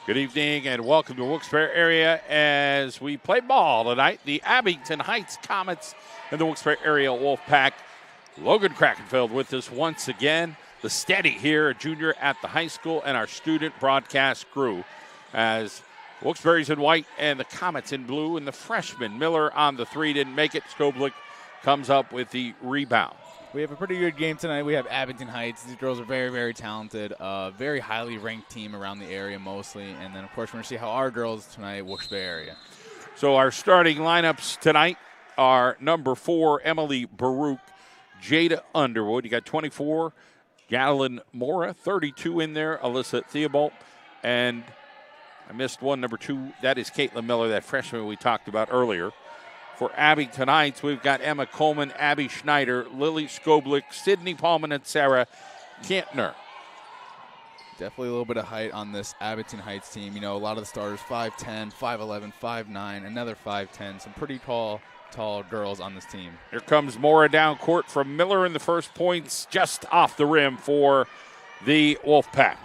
Good evening and welcome to Wilkes-Barre area as we play ball tonight. The Abington Heights Comets and the Wilkes-Barre area Wolfpack. Logan Krakenfeld with us once again. The steady here, a junior at the high school, and our student broadcast crew as Wilkes-Barre's in white and the Comets in blue, and the freshman Miller on the three didn't make it. Skoblik comes up with the rebound. We have a pretty good game tonight. We have Abington Heights. These girls are very, very talented. Very highly ranked team around the area mostly. And then, of course, we're going to see how our girls tonight Wilkes-Barre area. So our starting lineups tonight are number 4, Emily Baruch, Jada Underwood. You got 24, Galen Mora, 32 in there, Alyssa Theobald. And I missed one, number 2. That is Caitlin Miller, that freshman we talked about earlier. For Abington Heights, we've got Emma Coleman, Abby Schneider, Lily Skoblik, Sydney Paulman, and Sarah Kantner. Definitely a little bit of height on this Abington Heights team. You know, a lot of the starters, 5'10", 5'11", 5'9", another 5'10", some pretty tall girls on this team. Here comes Mora down court from Miller in the first points, just off the rim for the Wolfpack.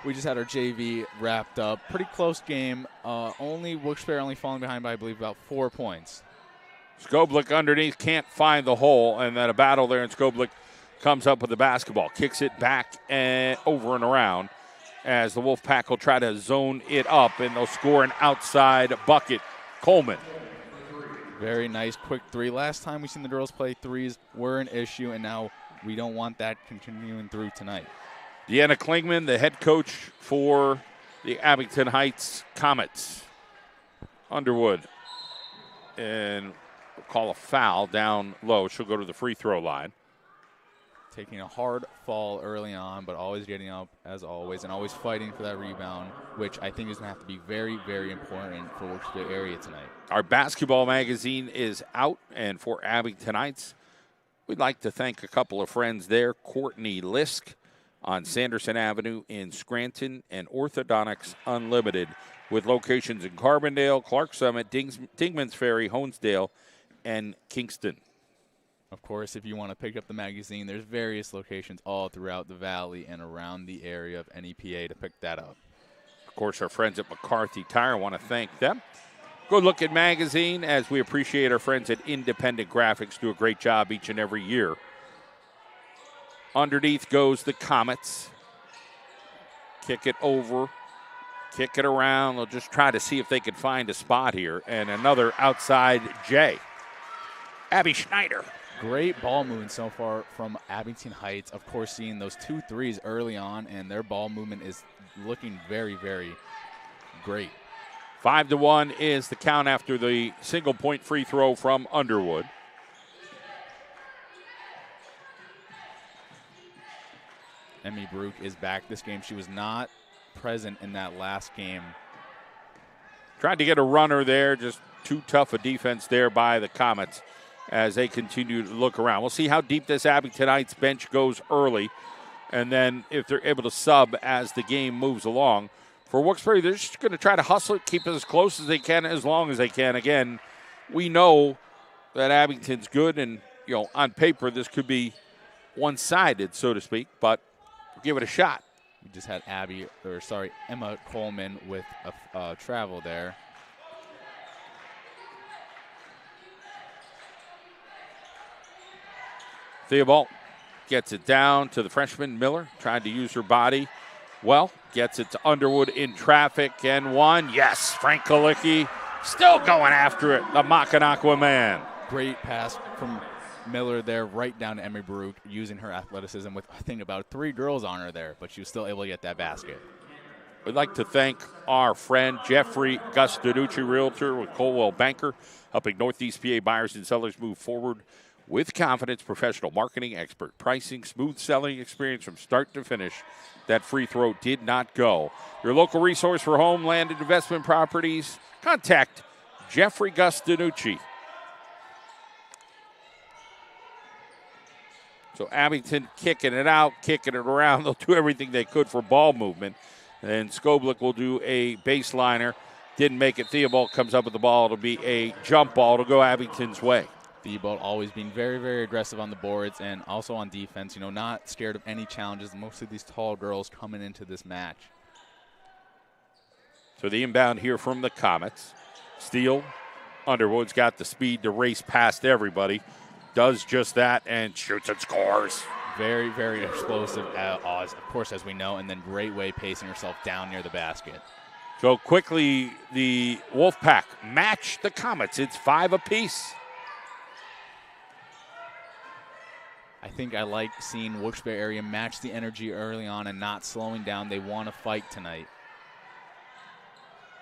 We just had our JV wrapped up. Pretty close game. Wilkes-Barre only falling behind by, I believe, about 4 points. Skoblik underneath, can't find the hole, and then a battle there, and Skoblik comes up with the basketball. Kicks it back and over and around as the Wolfpack will try to zone it up, and they'll score an outside bucket. Coleman. Very nice quick three. Last time we seen the girls play threes were an issue, and now we don't want that continuing through tonight. Deanna Klingman, the head coach for the Abington Heights Comets. Underwood. And we'll call a foul down low. She'll go to the free throw line. Taking a hard fall early on, but always getting up as always and always fighting for that rebound, which I think is going to have to be very, very important for Wilkes-Barre area tonight. Our basketball magazine is out, and for Abington Heights, we'd like to thank a couple of friends there. Courtney Lisk on Sanderson Avenue in Scranton, and Orthodontics Unlimited with locations in Carbondale, Clark Summit, Dingman's Ferry, Honesdale, and Kingston. Of course, if you want to pick up the magazine, there's various locations all throughout the valley and around the area of NEPA to pick that up. Of course, our friends at McCarthy Tire, I want to thank them. Good look at magazine, as we appreciate our friends at Independent Graphics, do a great job each and every year. Underneath goes the Comets. Kick it over, kick it around. They'll just try to see if they can find a spot here. And another outside J. Abby Schneider. Great ball movement so far from Abington Heights. Of course, seeing those 2 threes early on, and their ball movement is looking very, very great. 5-1 is the count after the single-point free throw from Underwood. Emmy Baruch is back this game. She was not present in that last game. Tried to get a runner there, just too tough a defense there by the Comets as they continue to look around. We'll see how deep this Abington Heights bench goes early, and then if they're able to sub as the game moves along. For Wilkes-Barre, they're just going to try to hustle it, keep it as close as they can, as long as they can. Again, we know that Abington's good, and on paper this could be one-sided, so to speak, but we'll give it a shot. We just had Emma Coleman with a travel there. Theobald gets it down to the freshman Miller, trying to use her body well. Gets it to Underwood in traffic, and one. Yes, Frank Kalicki still going after it, the Mackinac man. Great pass from Miller there, right down to Emmy Baruch, using her athleticism with, I think, about 3 girls on her there, but she was still able to get that basket. We'd like to thank our friend Jeffrey Gustaducci, Realtor with Coldwell Banker, helping Northeast PA buyers and sellers move forward with confidence, professional marketing, expert pricing, smooth selling experience from start to finish. That free throw did not go. Your local resource for home, land, and investment properties. Contact Jeffrey Gustaducci. So Abington kicking it out, kicking it around. They'll do everything they could for ball movement. And Skoblik will do a baseliner. Didn't make it. Theobald comes up with the ball. It'll be a jump ball to go Abington's way. Theobald always being very, very aggressive on the boards and also on defense, not scared of any challenges. Most of these tall girls coming into this match. So the inbound here from the Comets. Steele, Underwood's got the speed to race past everybody. Does just that and shoots and scores. Very, very explosive, of course, as we know, and then great way pacing herself down near the basket. So quickly, the Wolfpack match the Comets. It's 5 apiece. I think I like seeing Wilkes-Barre area match the energy early on and not slowing down. They want to fight tonight.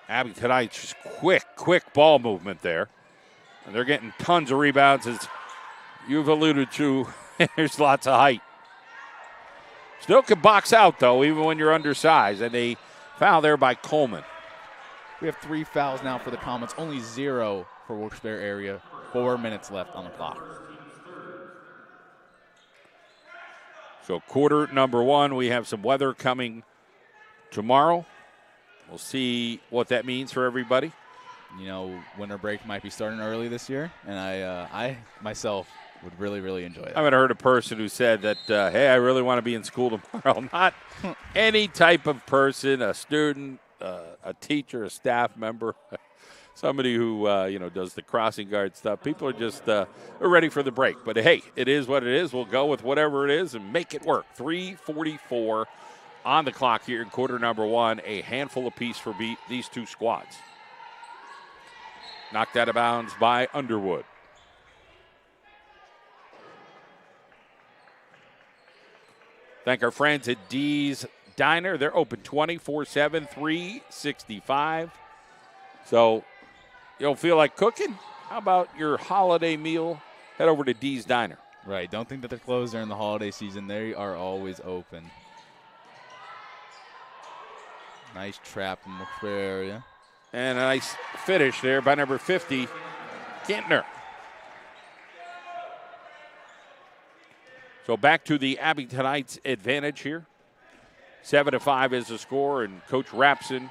Abington Heights, just quick ball movement there. And they're getting tons of rebounds, as you've alluded to. There's lots of height. Still can box out, though, even when you're undersized. And a foul there by Coleman. We have 3 fouls now for the Comets, only 0 for Wilkes-Barre area. 4 minutes left on the clock. So quarter number 1, we have some weather coming tomorrow. We'll see what that means for everybody. You know, winter break might be starting early this year, and I myself would really, really enjoy it. I haven't heard a person who said that, hey, I really want to be in school tomorrow. Not any type of person, a student, a teacher, a staff member, somebody who, does the crossing guard stuff. People are just ready for the break. But, hey, it is what it is. We'll go with whatever it is and make it work. 3:44 on the clock here in quarter number 1. A handful apiece for these two squads. Knocked out of bounds by Underwood. Thank our friends at Dee's Diner. They're open 24/7, 365. So you don't feel like cooking? How about your holiday meal? Head over to Dee's Diner. Right. Don't think that they're closed during the holiday season. They are always open. Nice trap in the area. And a nice finish there by number 50, Kintner. So back to the Abington Heights advantage here. 7-5 is the score, and Coach Rapson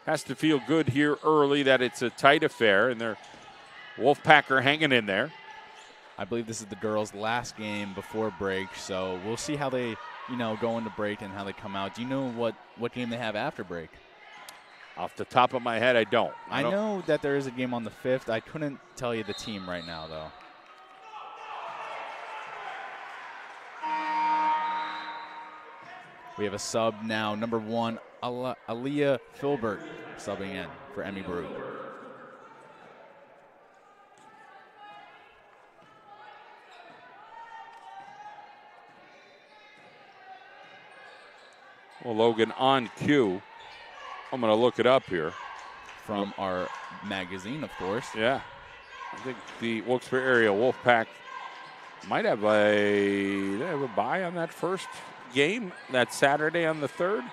has to feel good here early that it's a tight affair, and their Wolfpack are hanging in there. I believe this is the girls' last game before break, so we'll see how they, go into break and how they come out. Do you know what game they have after break? Off the top of my head, I don't. I know that there is a game on the 5th. I couldn't tell you the team right now, though. We have a sub now, number 1, Aaliyah Filbert, subbing in for Emmy Brew. Well, Logan, on cue. I'm going to look it up here. From our magazine, of course. Yeah. I think the Wilkes-Barre area Wolfpack might have a bye on that first game, that Saturday on the 3rd.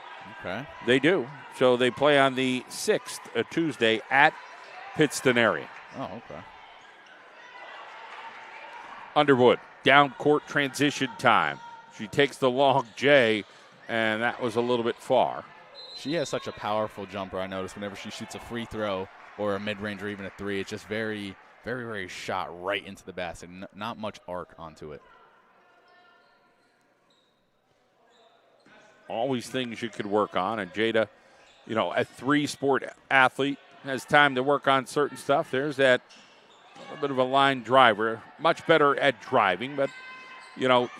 Okay. They do. So they play on the 6th, a Tuesday, at Pittston area. Oh, okay. Underwood, down court transition time. She takes the long J, and that was a little bit far. She has such a powerful jumper, I noticed, whenever she shoots a free throw or a mid-range or even a 3. It's just very, very, very shot right into the basket. Not much arc onto it. Always things you could work on. And Jada, a 3-sport athlete, has time to work on certain stuff. There's that a bit of a line driver. Much better at driving, but,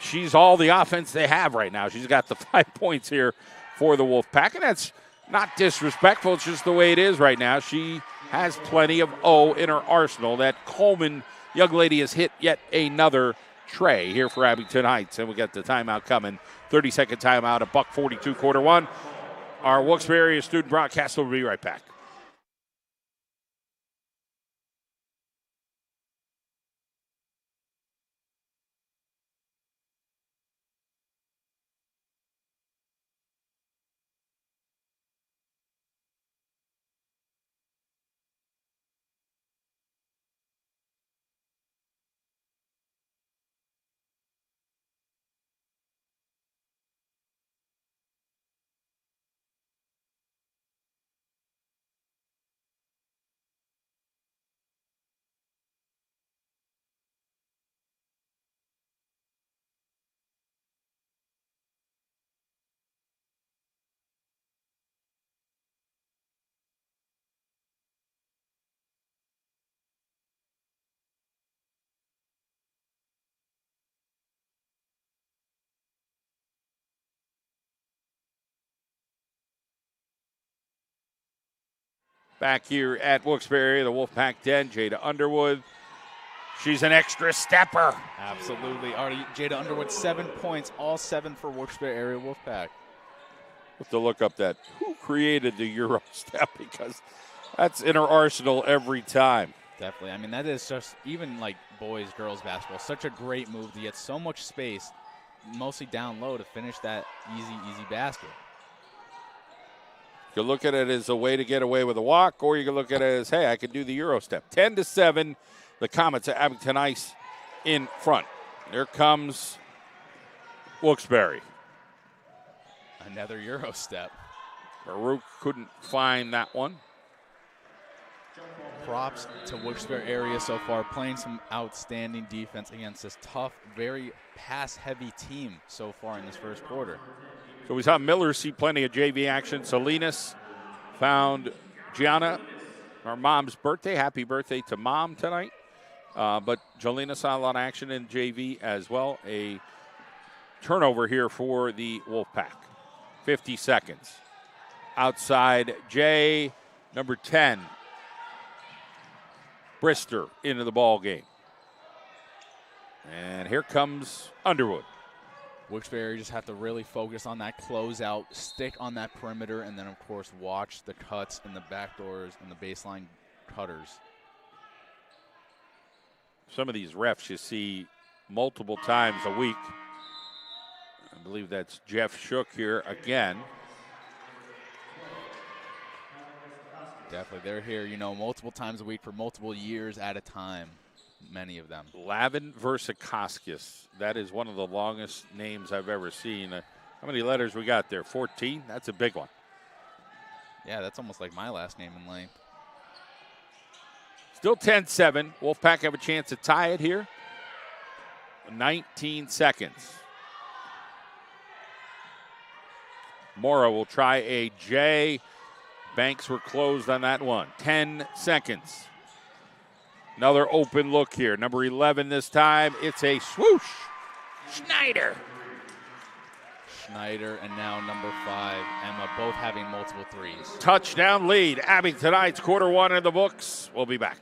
she's all the offense they have right now. She's got the 5 points here for the Wolfpack, and that's not disrespectful. It's just the way it is right now. She has plenty of O in her arsenal. That Coleman young lady has hit yet another tray here for Abington Heights, and we got the timeout coming. 30-second timeout, a $1:42, quarter 1. Our Wilkes-Barre area student broadcast will be right back. Back here at Wilkes-Barre, the Wolfpack Den, Jada Underwood. She's an extra stepper. Absolutely. Already Jada Underwood, 7 points, all 7 for Wilkes-Barre area Wolfpack. Have to look up that who created the Euro step, because that's in her arsenal every time. Definitely. I mean, that is just, even like boys, girls basketball, such a great move to get so much space, mostly down low, to finish that easy basket. You can look at it as a way to get away with a walk, or you can look at it as, hey, I can do the Euro step. 10-7, the Comets at Abington Ice in front. There comes Wilkes-Barre. Another Euro step. Baruch couldn't find that one. Props to Wilkes-Barre area so far, playing some outstanding defense against this tough, very pass-heavy team so far in this first quarter. So we saw Miller see plenty of JV action. Salinas found Gianna, our mom's birthday. Happy birthday to Mom tonight. But Jolena saw a lot of action in JV as well. A turnover here for the Wolfpack. 50 seconds. Outside Jay, number 10. Brister into the ball game. And here comes Underwood. Wilkes-Barre just have to really focus on that closeout, stick on that perimeter, and then, of course, watch the cuts and the backdoors and the baseline cutters. Some of these refs you see multiple times a week. I believe that's Jeff Shook here again. Definitely. They're here, multiple times a week for multiple years at a time, many of them. Lavin Versakaskis. That is one of the longest names I've ever seen. How many letters we got there? 14? That's a big one. Yeah, that's almost like my last name in length. Still 10-7. Wolfpack have a chance to tie it here. 19 seconds. Mora will try a J. Banks were closed on that one. 10 seconds. Another open look here. Number 11 this time. It's a swoosh. Schneider and now number 5, Emma, both having multiple threes. Touchdown lead. Abington Heights, quarter 1 in the books. We'll be back.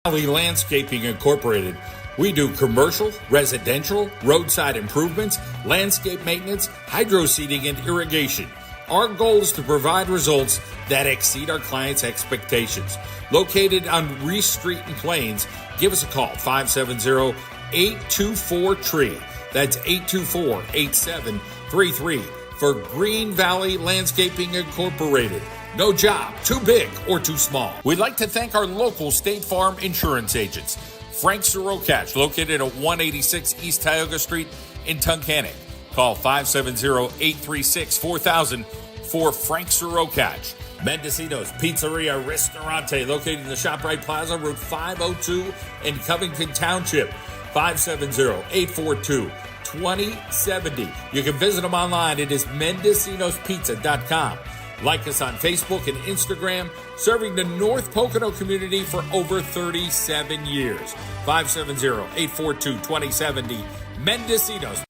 Valley Landscaping Incorporated. We do commercial, residential, roadside improvements, landscape maintenance, hydro seeding, and irrigation. Our goal is to provide results that exceed our clients' expectations. Located on Reese Street in Plains, give us a call, 570-824-TREE. That's 824-8733 for Green Valley Landscaping Incorporated. No job too big or too small. We'd like to thank our local State Farm insurance agents. Frank Sirokach, located at 186 East Tioga Street in Tunkhannock. Call 570-836-4000 for Frank Sirokach. Mendocino's Pizzeria Ristorante, located in the ShopRite Plaza, Route 502 in Covington Township. 570-842-2070. You can visit them online. It is mendocinospizza.com. Like us on Facebook and Instagram, serving the North Pocono community for over 37 years. 570-842-2070, Mendocino's.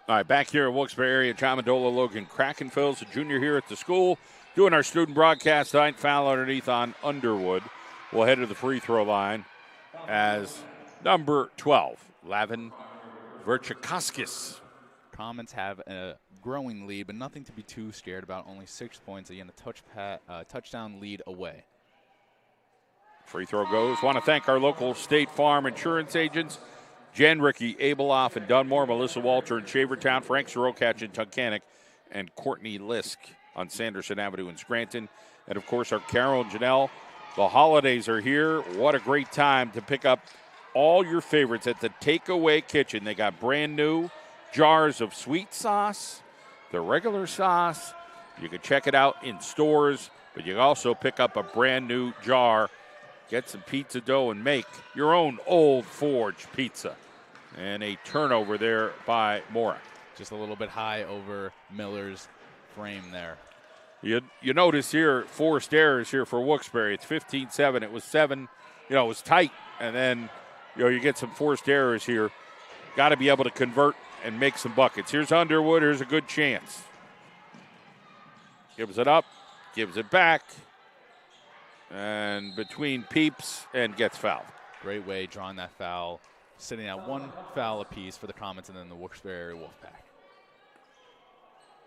All right, back here in Wilkes-Barre area, John Mandola, Logan Krakenfels, a junior here at the school, doing our student broadcast tonight. Foul underneath on Underwood. We'll head to the free throw line as number 12, Lavin Verchikaskis. Comets have a growing lead, but nothing to be too scared about. Only 6 points. Again, a touchdown lead away. Free throw goes. Want to thank our local State Farm insurance agents, Jen, Ricky, Abeloff, and Dunmore, Melissa Walter in Shavertown, Frank Sirokach in Tunkhannock, and Courtney Lisk on Sanderson Avenue in Scranton. And, of course, our Carol and Janelle. The holidays are here. What a great time to pick up all your favorites at the Takeaway Kitchen. They got brand new jars of sweet sauce, the regular sauce. You can check it out in stores, but you can also pick up a brand new jar, get some pizza dough, and make your own Old Forge pizza. And a turnover there by Mora. Just a little bit high over Miller's frame there. You notice here, forced errors here for Wilkes-Barre. It's 15-7. It was 7. It was tight. And then, you get some forced errors here. Got to be able to convert and make some buckets. Here's Underwood. Here's a good chance. Gives it up. Gives it back. And between Peeps and gets fouled. Great way drawing that foul. Sitting at 1 foul apiece for the Comets and then the Wilkes-Barre Wolfpack.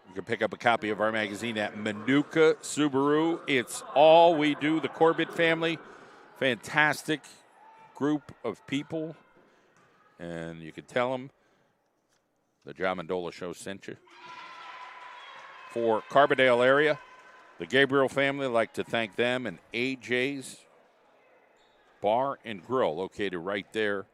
You can pick up a copy of our magazine at Manuka Subaru. It's all we do. The Corbett family, fantastic group of people. And you can tell them the John Mandola Show sent you. For Carbondale area, the Gabriel family, I'd like to thank them and AJ's Bar and Grill, located right there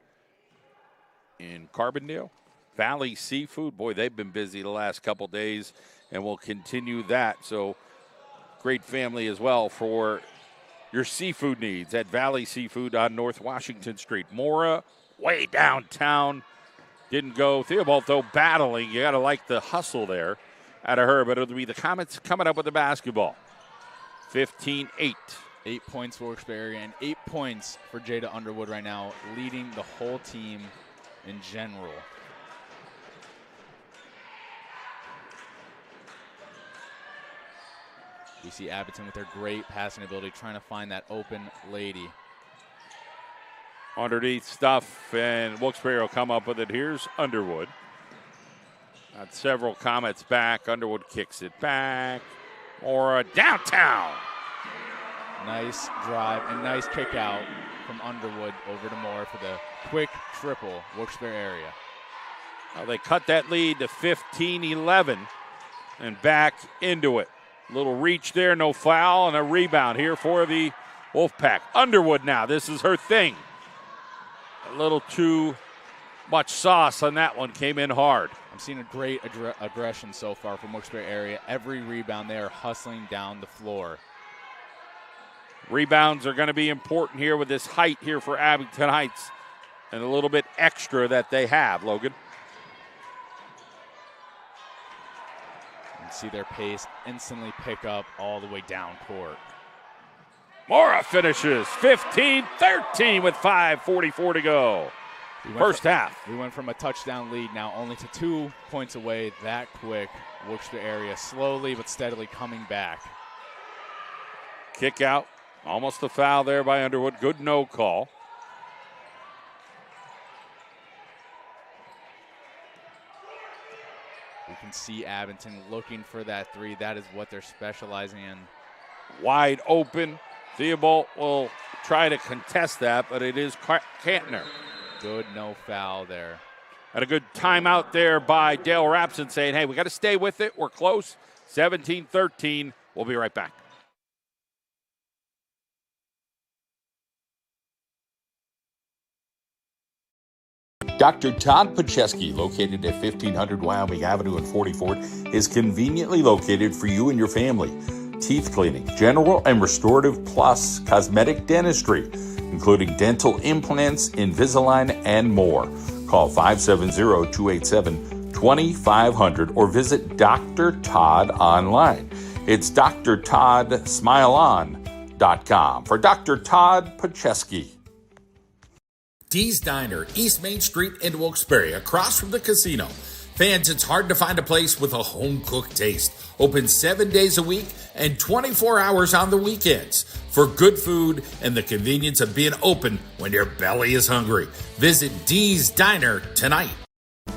in Carbondale. Valley Seafood, boy, they've been busy the last couple days and will continue that. So great family as well for your seafood needs at Valley Seafood on North Washington Street. Mora, way downtown, didn't go. Theobald, though, battling. You got to like the hustle there out of her, but it'll be the Comets coming up with the basketball. 15-8. 8 points for Wilkes-Barre and 8 points for Jada Underwood right now, leading the whole team in general. We see Abington with their great passing ability, trying to find that open lady. Underneath stuff, and Wilkes-Barre will come up with it. Here's Underwood. Got several Comets back. Underwood kicks it back. Or a downtown. Nice drive and nice kick out from Underwood over to Moore for the quick triple, Wilkes-Barre area. Well, they cut that lead to 15-11 and back into it. Little reach there, no foul, and a rebound here for the Wolfpack. Underwood now, this is her thing. A little too much sauce on that one, came in hard. I'm seeing a great aggression so far from Wilkes-Barre area. Every rebound they are hustling down the floor. Rebounds are going to be important here with this height here for Abington Heights and a little bit extra that they have, Logan. You see their pace instantly pick up all the way down court. Mora finishes 15-13 with 5:44 to go. First half. We went from a touchdown lead now only to 2 points away that quick. Wilkes-Barre area slowly but steadily coming back. Kick out. Almost a foul there by Underwood. Good no call. We can see Abington looking for that three. That is what they're specializing in. Wide open. Theobald will try to contest that, but it is Kantner. Good no foul there. And a good timeout there by Dale Rapson saying, hey, we got to stay with it. We're close. 17-13. We'll be right back. Dr. Todd Pacheski, located at 1500 Wyoming Avenue in 44, is conveniently located for you and your family. Teeth cleaning, general and restorative, plus cosmetic dentistry, including dental implants, Invisalign, and more. Call 570-287-2500 or visit Dr. Todd online. It's drtoddsmileon.com for Dr. Todd Pacheski. Dee's Diner, East Main Street in Wilkes-Barre, across from the casino. Fans, it's hard to find a place with a home-cooked taste. Open 7 days a week and 24 hours on the weekends for good food and the convenience of being open when your belly is hungry. Visit Dee's Diner tonight.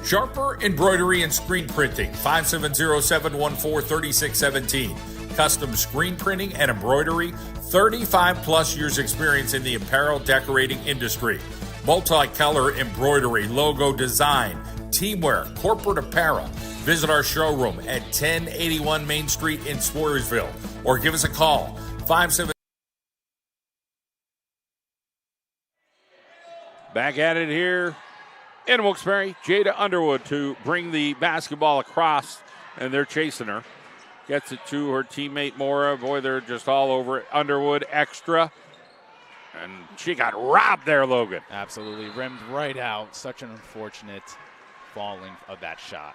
Sharper Embroidery and Screen Printing, 570-714-3617. Custom screen printing and embroidery, 35-plus years experience in the apparel decorating industry. Multicolor embroidery, logo design, teamwear, corporate apparel. Visit our showroom at 1081 Main Street in Swoyersville or give us a call, 57. Back at it here in Wilkes-Barre. Jada Underwood to bring the basketball across, and they're chasing her. Gets it to her teammate Mora. Boy, they're just all over it. Underwood extra. And she got robbed there, Logan. Absolutely. Rimmed right out. Such an unfortunate falling of that shot.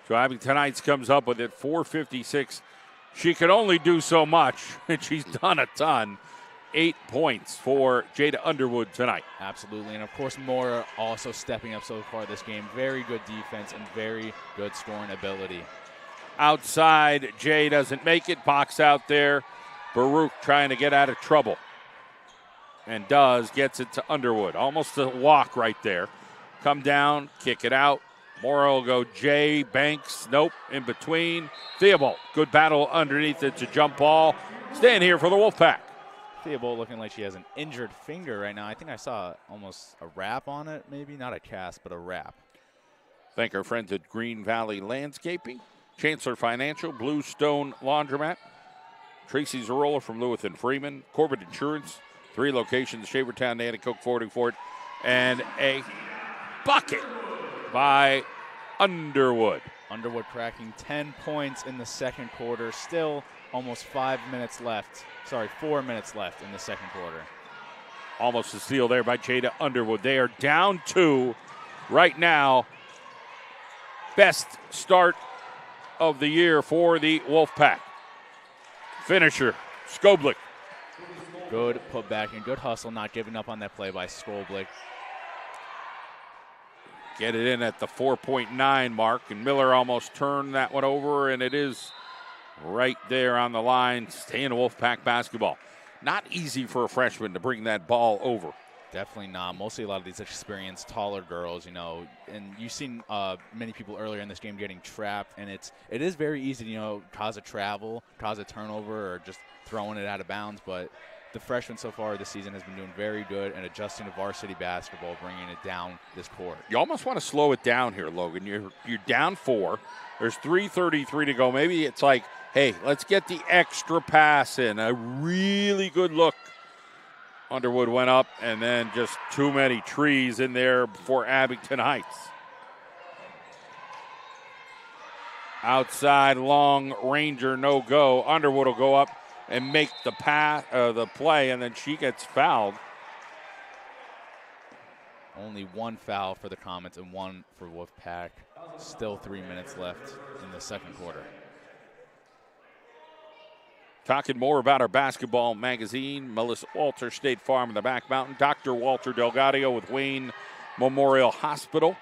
So Abington Heights comes up with it, 4:56. She can only do so much, and she's done a ton. 8 points for Jada Underwood tonight. Absolutely, and of course Mora also stepping up so far this game. Very good defense and very good scoring ability. Outside, Jay doesn't make it. Box out there. Baruch trying to get out of trouble. And gets it to Underwood. Almost a walk right there. Come down, kick it out. Mora will go Jay, Banks, nope, in between. Theobald, good battle underneath. It's a jump ball. Staying here for the Wolfpack. Theobald looking like she has an injured finger right now. I think I saw almost a wrap on it, maybe. Not a cast, but a wrap. Thank our friends at Green Valley Landscaping, Chancellor Financial, Bluestone Laundromat, Tracy Zarola from Lewis and Freeman, Corbett Insurance, 3 locations, Shavertown, Nanticoke, Fording Fort, and a bucket by Underwood. Underwood cracking 10 points in the second quarter. Still almost 4 minutes left in the second quarter. Almost a steal there by Jada Underwood. They are down 2 right now. Best start of the year for the Wolfpack. Finisher, Skoblik. Good putback and good hustle, not giving up on that play by Skoblik. Get it in at the 4.9 mark, and Miller almost turned that one over, and it is right there on the line, staying Wolfpack basketball. Not easy for a freshman to bring that ball over. Definitely not. Mostly a lot of these experienced, taller girls, and you've seen many people earlier in this game getting trapped, and it is very easy to, cause a travel, cause a turnover, or just throwing it out of bounds, but the freshman so far this season has been doing very good and adjusting to varsity basketball, bringing it down this court. You almost want to slow it down here, Logan. You're down 4. There's 3:33 to go. Maybe it's like, hey, let's get the extra pass in. A really good look. Underwood went up, and then just too many trees in there for Abington Heights. Outside, long ranger, no go. Underwood will go up and make the play, and then she gets fouled. Only 1 foul for the Comets and 1 for Wolfpack. Still 3 minutes left in the second quarter. Talking more about our basketball magazine, Melissa Walter, State Farm in the Back Mountain. Dr. Walter Delgado with Wayne Memorial Hospital.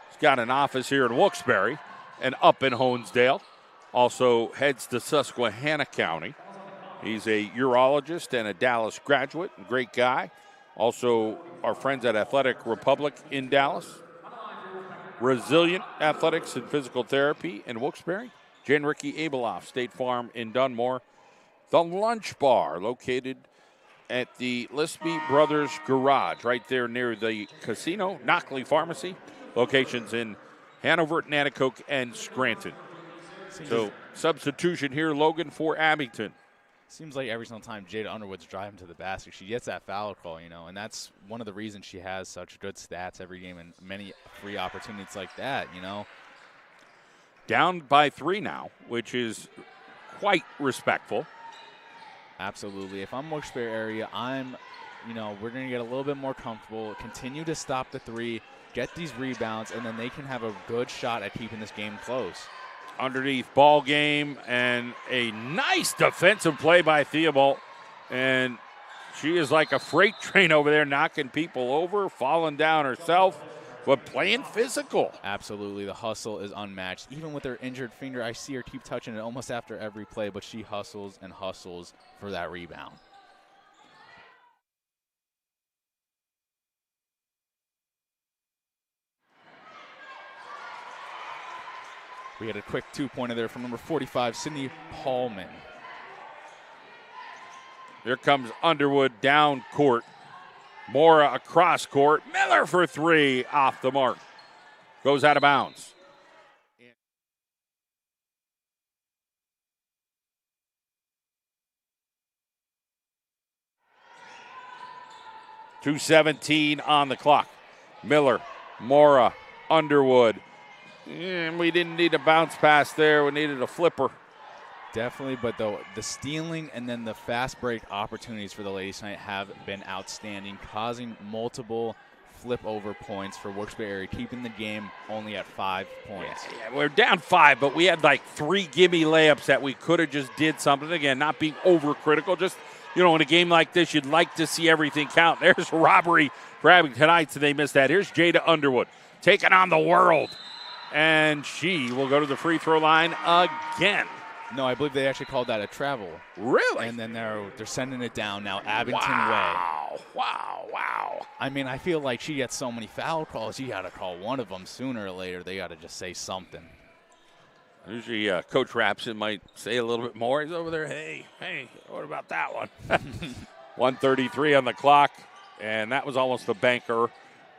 He's got an office here in Wilkes-Barre and up in Honesdale. Also heads to Susquehanna County. He's a urologist and a Dallas graduate, great guy. Also, our friends at Athletic Republic in Dallas. Resilient Athletics and Physical Therapy in Wilkes-Barre. Jan Ricky Abeloff, State Farm in Dunmore. The Lunch Bar, located at the Lispy Brothers Garage, right there near the casino. Knockley Pharmacy, locations in Hanover, Nanticoke, and Scranton. So, substitution here, Logan, for Abington. Seems like every single time Jada Underwood's driving to the basket, she gets that foul call, and that's one of the reasons she has such good stats every game and many free opportunities like that, Down by 3 now, which is quite respectful. Absolutely. If I'm Wilkes-Barre area, we're going to get a little bit more comfortable, continue to stop the 3, get these rebounds, and then they can have a good shot at keeping this game close. Underneath ball game, and a nice defensive play by Theobald. And she is like a freight train over there, knocking people over, falling down herself, but playing physical. Absolutely. The hustle is unmatched. Even with her injured finger, I see her keep touching it almost after every play, but she hustles and hustles for that rebound. We had a quick 2-pointer there from number 45, Sydney Paulman. Here comes Underwood down court. Mora across court. Miller for 3, off the mark. Goes out of bounds. 2:17 on the clock. Miller, Mora, Underwood. We didn't need a bounce pass there. We needed a flipper. Definitely, but the stealing and then the fast break opportunities for the ladies tonight have been outstanding, causing multiple flip over points for Wilkes-Barre, keeping the game only at 5 points. Yeah, we're down 5, but we had like 3 gimme layups that we could have just did something. Again, not being overcritical, just, in a game like this, you'd like to see everything count. There's a robbery for Abington Heights, and they missed that. Here's Jada Underwood taking on the world, and she will go to the free throw line again. No, I believe they actually called that a travel. Really? And then they're sending it down now, Abington way. Wow. I mean, I feel like she gets so many foul calls. You got to call one of them sooner or later. They got to just say something. Usually Coach Rapson might say a little bit more. He's over there, hey, what about that one? 1:33 on the clock, and that was almost a banker,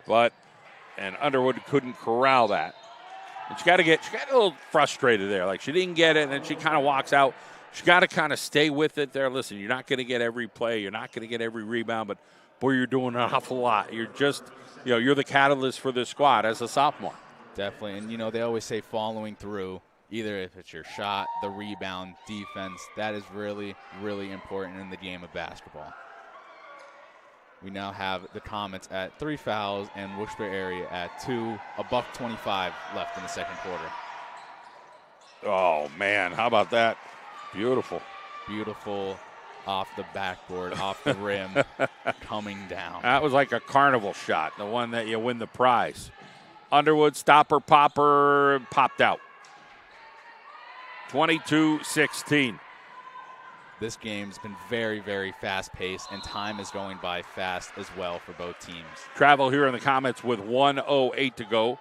and Underwood couldn't corral that. And she got a little frustrated there. Like, she didn't get it, and then she kind of walks out. She got to kind of stay with it there. Listen, you're not going to get every play. You're not going to get every rebound, but, boy, you're doing an awful lot. You're just, you're the catalyst for this squad as a sophomore. Definitely. And, they always say following through, either if it's your shot, the rebound, defense, that is really, really important in the game of basketball. We now have the Comets at 3 fouls and Wilkes-Barre at 2, $1:25 left in the second quarter. Oh, man, how about that? Beautiful. Beautiful off the backboard, off the rim, coming down. That was like a carnival shot, the one that you win the prize. Underwood, stopper, popper, popped out. 22-16. This game's been very, very fast-paced, and time is going by fast as well for both teams. Travel here in the Comets with 1:08 to go.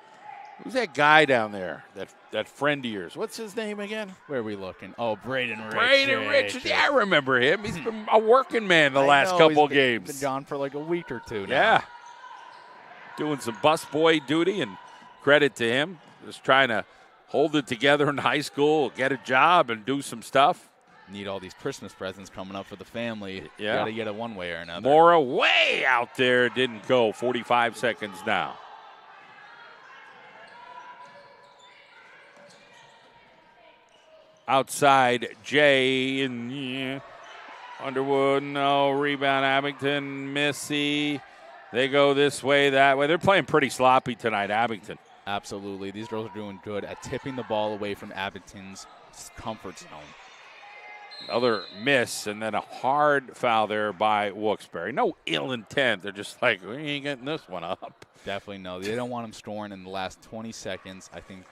Who's that guy down there, that friend of yours? What's his name again? Where are we looking? Oh, Braden Richards. Braden Richards. Yeah, I remember him. He's been a working man the last couple of games. He's been gone for like a week or two now. Yeah. Doing some busboy duty, and credit to him. Just trying to hold it together in high school, get a job, and do some stuff. Need all these Christmas presents coming up for the family. Yeah. Got to get it one way or another. Mora way out there, didn't go. 45 seconds now. Outside, Jay, and Underwood, no. Rebound, Abington, Missy. They go this way, that way. They're playing pretty sloppy tonight, Abington. Absolutely. These girls are doing good at tipping the ball away from Abington's comfort zone. Another miss, and then a hard foul there by Wilkes-Barre. No ill intent. They're just like, we ain't getting this one up. Definitely no. They don't want them scoring in the last 20 seconds. I think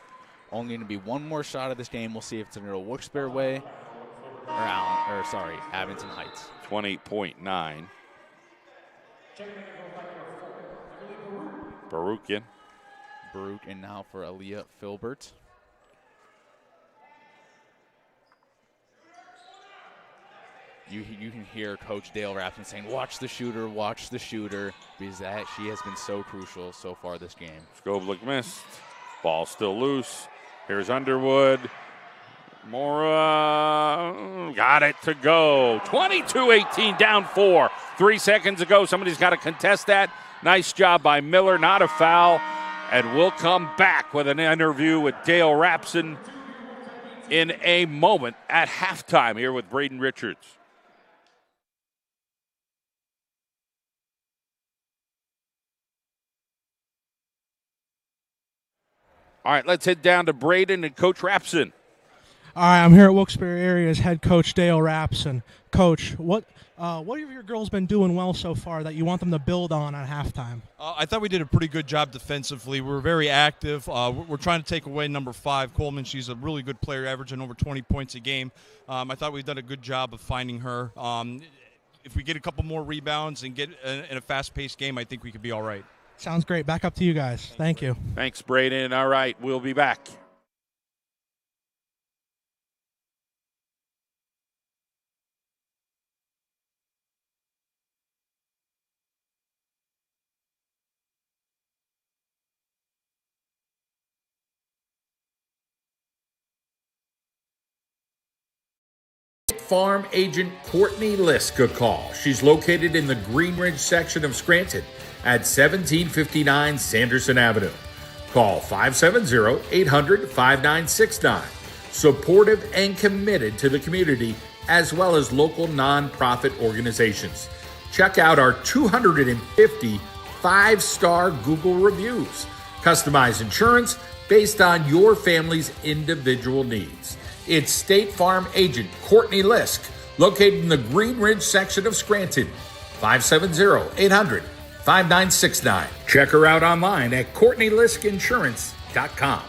only going to be one more shot of this game. We'll see if it's going to go Wilkes-Barre way or Abington Heights. 20.9. Baruch in. Baruch in now for Aaliyah Filbert. You can hear Coach Dale Rapson saying, watch the shooter, because she has been so crucial so far this game. Skovlik missed. Ball still loose. Here's Underwood. Mora got it to go. 22-18, down 4. 3 seconds ago, somebody's got to contest that. Nice job by Miller, not a foul. And we'll come back with an interview with Dale Rapson in a moment at halftime here with Braden Richards. All right, let's head down to Braden and Coach Rapson. All right, I'm here at Wilkes-Barre area's head coach Dale Rapson. Coach, what have your girls been doing well so far that you want them to build on at halftime? I thought we did a pretty good job defensively. We were very active. We're trying to take away number 5, Coleman. She's a really good player, averaging over 20 points a game. I thought we've done a good job of finding her. If we get a couple more rebounds and get in a fast-paced game, I think we could be all right. Sounds great. Back up to you guys. Thank you. Thanks, Braden. All right, we'll be back. Farm agent Courtney Liska call. She's located in the Green Ridge section of Scranton at 1759 Sanderson Avenue. Call 570-800-5969. Supportive and committed to the community as well as local nonprofit organizations. Check out our 250 5-star Google reviews. Customize insurance based on your family's individual needs. It's State Farm agent Courtney Lisk, located in the Green Ridge section of Scranton. 570-800-5969. Check her out online at CourtneyLiskInsurance.com.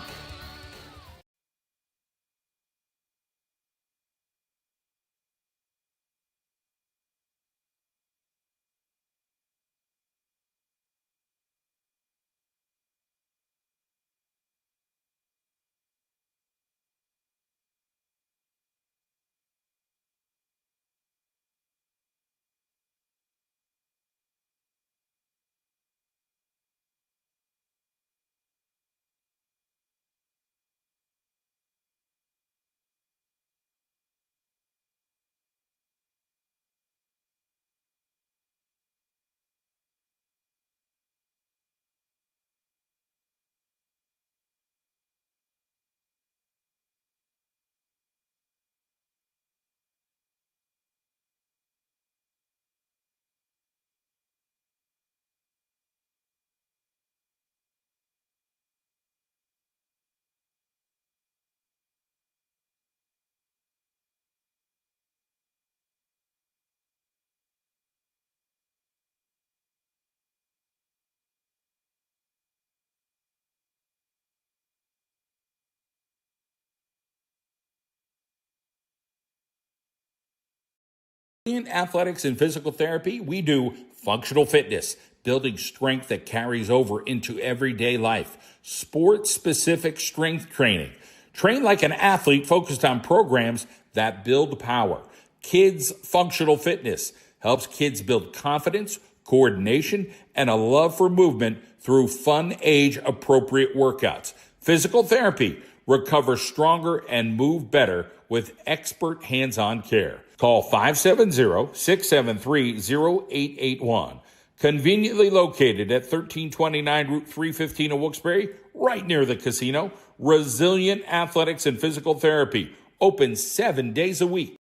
In athletics and physical therapy, we do functional fitness, building strength that carries over into everyday life, sports-specific strength training. Train like an athlete focused on programs that build power. Kids Functional Fitness helps kids build confidence, coordination, and a love for movement through fun, age-appropriate workouts. Physical therapy, recover stronger and move better with expert hands-on care. Call 570-673-0881. Conveniently located at 1329 Route 315 in Wilkes-Barre, right near the casino. Resilient Athletics and Physical Therapy, open 7 days a week.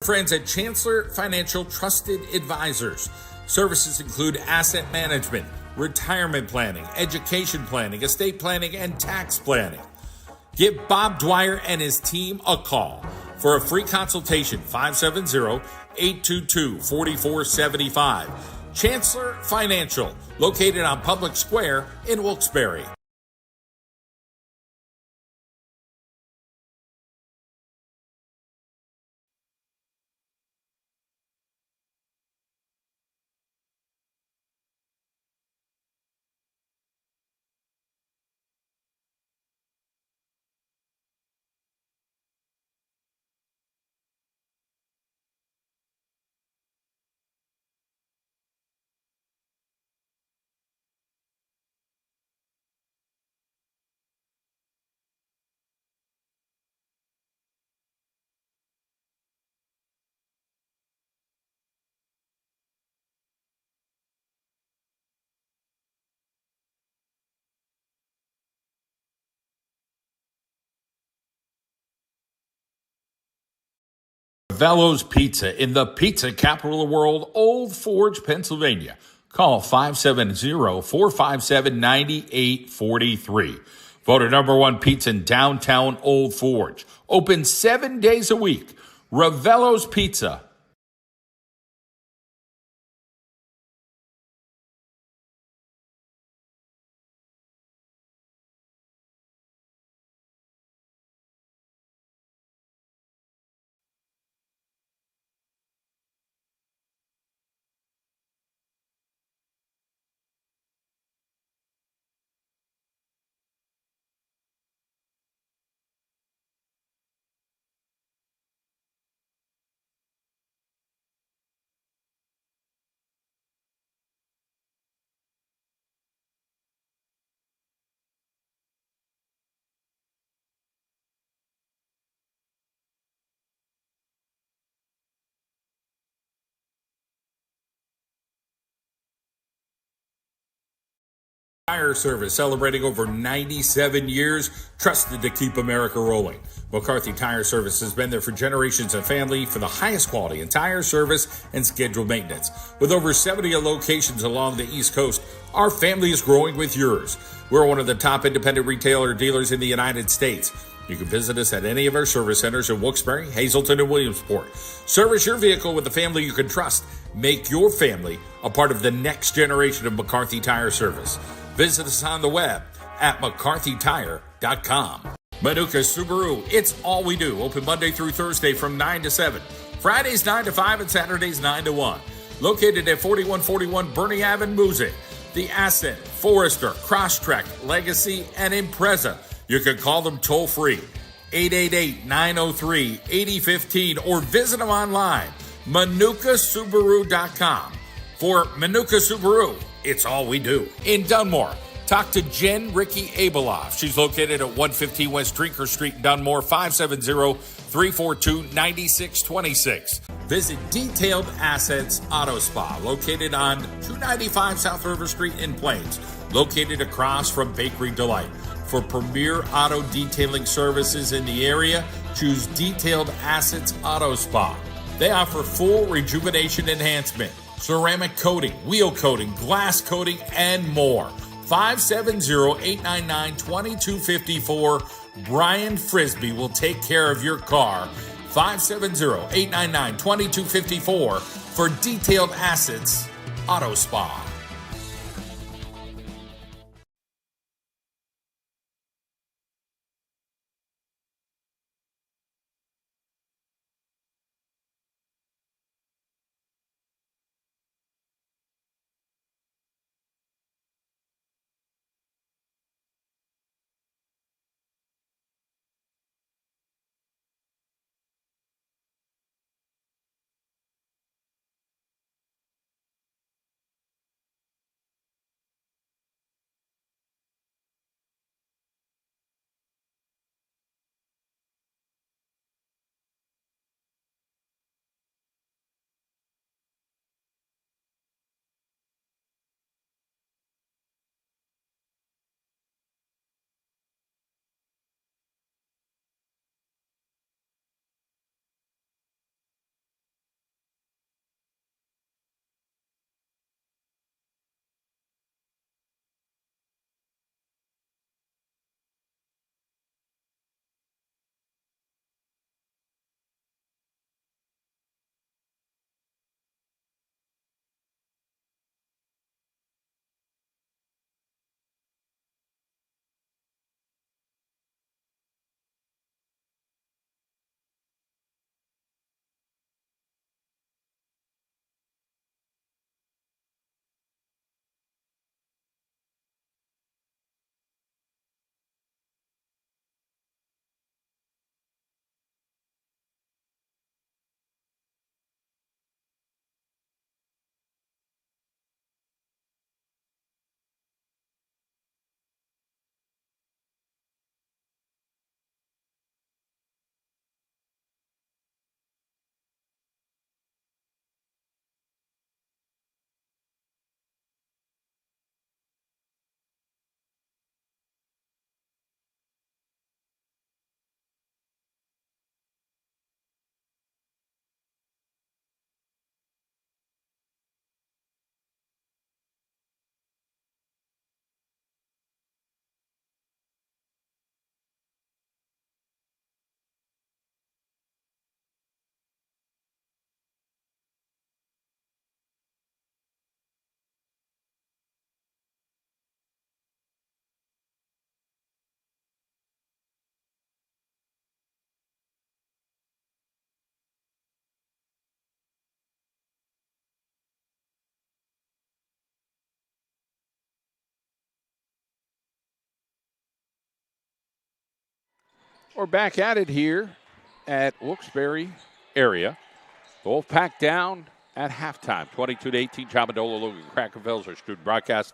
Friends at Chancellor Financial Trusted Advisors. Services include asset management, retirement planning, education planning, estate planning, and tax planning. Give Bob Dwyer and his team a call for a free consultation, 570-822-4475. Chancellor Financial, located on Public Square in Wilkes-Barre. Vello's Pizza in the pizza capital of the world, Old Forge, Pennsylvania. Call 570-457-9843. Voted #1 pizza in downtown Old Forge. Open 7 days a week. Ravello's Pizza. Tire Service, celebrating over 97 years, trusted to keep America rolling. McCarthy Tire Service has been there for generations and family for the highest quality in tire service and scheduled maintenance. With over 70 locations along the East Coast, our family is growing with yours. We're one of the top independent retailer dealers in the United States. You can visit us at any of our service centers in Wilkes-Barre, Hazleton, and Williamsport. Service your vehicle with a family you can trust. Make your family a part of the next generation of McCarthy Tire Service. Visit us on the web at mccarthytire.com. Manuka Subaru, it's all we do. Open Monday through Thursday from 9 to 7. Fridays 9 to 5 and Saturdays 9 to 1. Located at 4141 Bernie Ave in Moosic. The Ascent, Forester, Crosstrek, Legacy, and Impreza. You can call them toll free, 888-903-8015, or visit them online, manukasubaru.com. For Manuka Subaru, it's all we do. In Dunmore, talk to Jen Ricky Abeloff. She's located at 115 West Drinker Street in Dunmore, 570-342-9626. Visit Detailed Assets Auto Spa, located on 295 South River Street in Plains, located across from Bakery Delight. For premier auto detailing services in the area, choose Detailed Assets Auto Spa. They offer full rejuvenation enhancement, ceramic coating, wheel coating, glass coating, and more. 570-899-2254. Brian Frisbee will take care of your car. 570-899-2254 for Detailed Assets Auto Spa. We're back at it here at Wilkes-Barre area. The Wolfpack down at halftime, 22-18. Chamandola, Logan Krakenfels, our student broadcast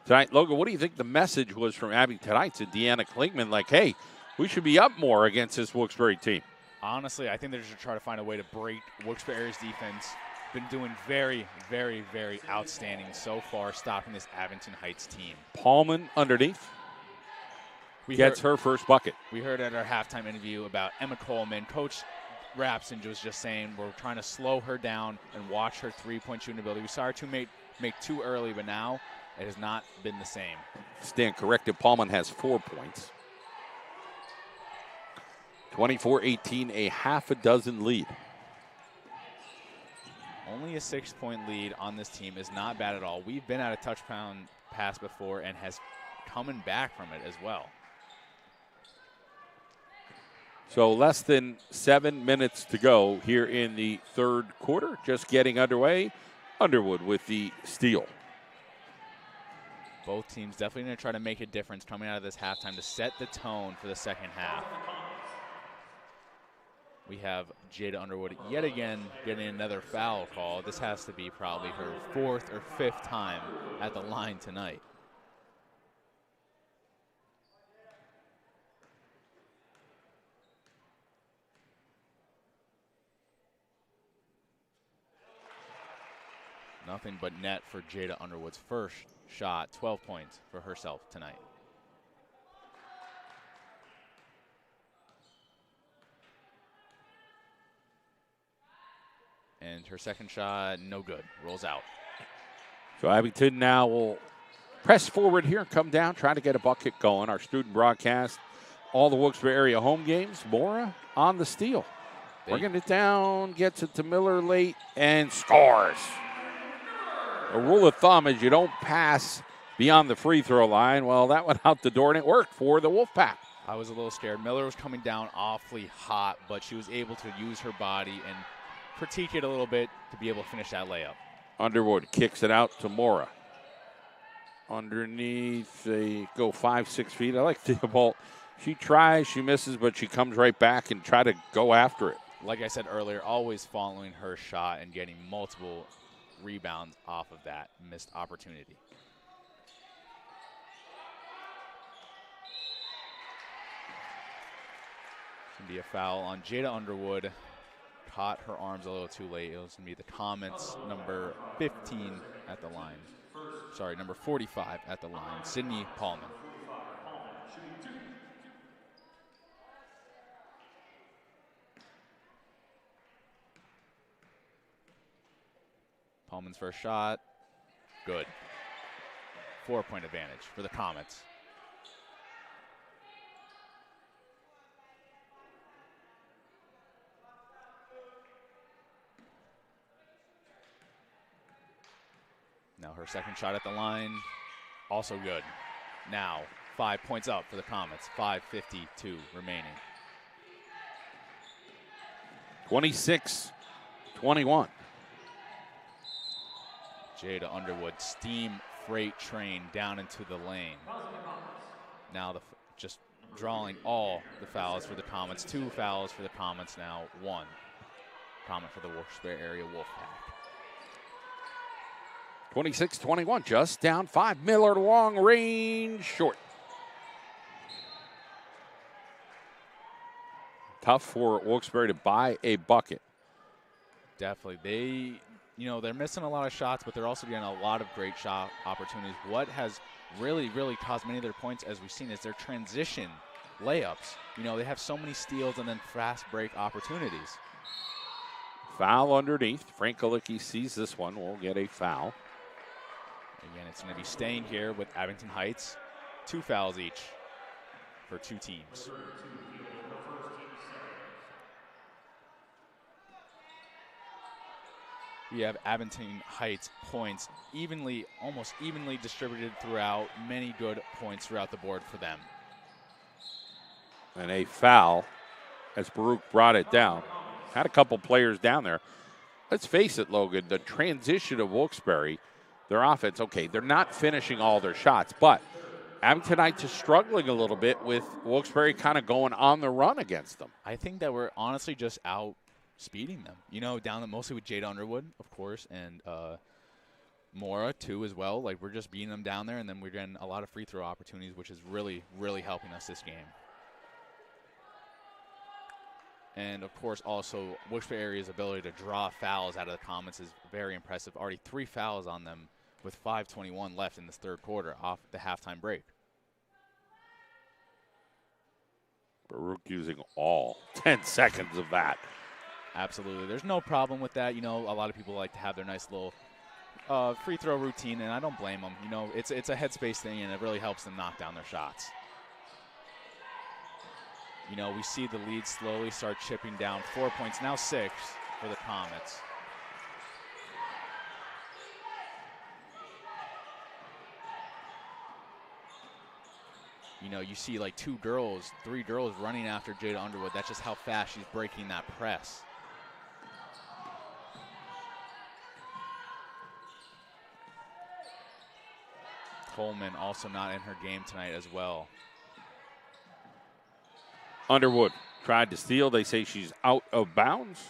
tonight. Logan, what do you think the message was from Abington Heights and Deanna Klingman? Like, hey, we should be up more against this Wilkes-Barre team. Honestly, I think they're just trying to find a way to break Wilkes-Barre's defense been doing very, very, very outstanding so far, stopping this Abington Heights team. Paulman underneath. Gets her first bucket. We heard at our halftime interview about Emma Coleman. Coach Rapson was just saying we're trying to slow her down and watch her three-point shooting ability. We saw her make two early, but now it has not been the same. Stand corrected. Paulman has 4 points. 24-18, a half a dozen lead. Only a 6-point lead on this team is not bad at all. We've been at a touchdown pass before and has coming back from it as well. So less than 7 minutes to go here in the third quarter. Just getting underway. Underwood with the steal. Both teams definitely going to try to make a difference coming out of this halftime to set the tone for the second half. We have Jada Underwood yet again getting another foul call. This has to be probably her 4th or 5th time at the line tonight. Nothing but net for Jada Underwood's first shot. 12 points for herself tonight. And her second shot, no good. Rolls out. So Abington now will press forward here and come down, try to get a bucket going. Our student broadcast, all the Wilkes-Barre area home games. Mora on the steal. Bringing it down, gets it to Miller late, and scores. A rule of thumb is you don't pass beyond the free throw line. Well, that went out the door, and it worked for the Wolfpack. I was a little scared. Miller was coming down awfully hot, but she was able to use her body and critique it a little bit to be able to finish that layup. Underwood kicks it out to Mora. Underneath, they go 5-6 feet. I like Theobald. She tries, she misses, but she comes right back and try to go after it. Like I said earlier, always following her shot and getting multiple rebounds off of that missed opportunity. It's going to be a foul on Jada Underwood. Caught her arms a little too late. It was going to be the Comets, number 15 at the line. Sorry, number 45 at the line, Sydney Paulman. Paulman's first shot, good. 4-point advantage for the Comets. Now her second shot at the line, also good. Now 5 points up for the Comets, 5:52 remaining. 26-21. Jada Underwood, steam freight train down into the lane. Now just drawing all the fouls for the Comets. 2 fouls for the Comets now, 1 comment for the Wilkes-Barre area Wolfpack. 26-21, just down 5. Miller long range, short. Tough for Wilkes-Barre to buy a bucket. Definitely. They're missing a lot of shots, but they're also getting a lot of great shot opportunities. What has really, really caused many of their points, as we've seen, is their transition layups. They have so many steals and then fast break opportunities. Foul underneath. Frank Galicki sees this one. Will get a foul. Again, it's going to be staying here with Abington Heights. 2 fouls each for 2 teams. We have Abington Heights points almost evenly distributed throughout. Many good points throughout the board for them. And a foul as Baruch brought it down. Had a couple players down there. Let's face it, Logan, the transition of Wilkes-Barre, their offense, okay, they're not finishing all their shots, but Abington Heights is struggling a little bit with Wilkes-Barre kind of going on the run against them. I think that we're honestly just out speeding them, down mostly with Jada Underwood, of course, and Mora, too, as well. Like, we're just beating them down there, and then we're getting a lot of free throw opportunities, which is really, really helping us this game. And, of course, also Wilkes-Barre area's ability to draw fouls out of the Comets is very impressive. Already 3 fouls on them with 5:21 left in this third quarter off the halftime break. Baruch using all 10 seconds of that. Absolutely. There's no problem with that. You know, a lot of people like to have their nice little free throw routine, and I don't blame them. You know, it's a headspace thing, and it really helps them knock down their shots. You know, we see the lead slowly start chipping down. 4 points, now 6 for the Comets. You know, you see like 3 girls running after Jada Underwood. That's just how fast she's breaking that press. Coleman also not in her game tonight as well. Underwood tried to steal. They say she's out of bounds.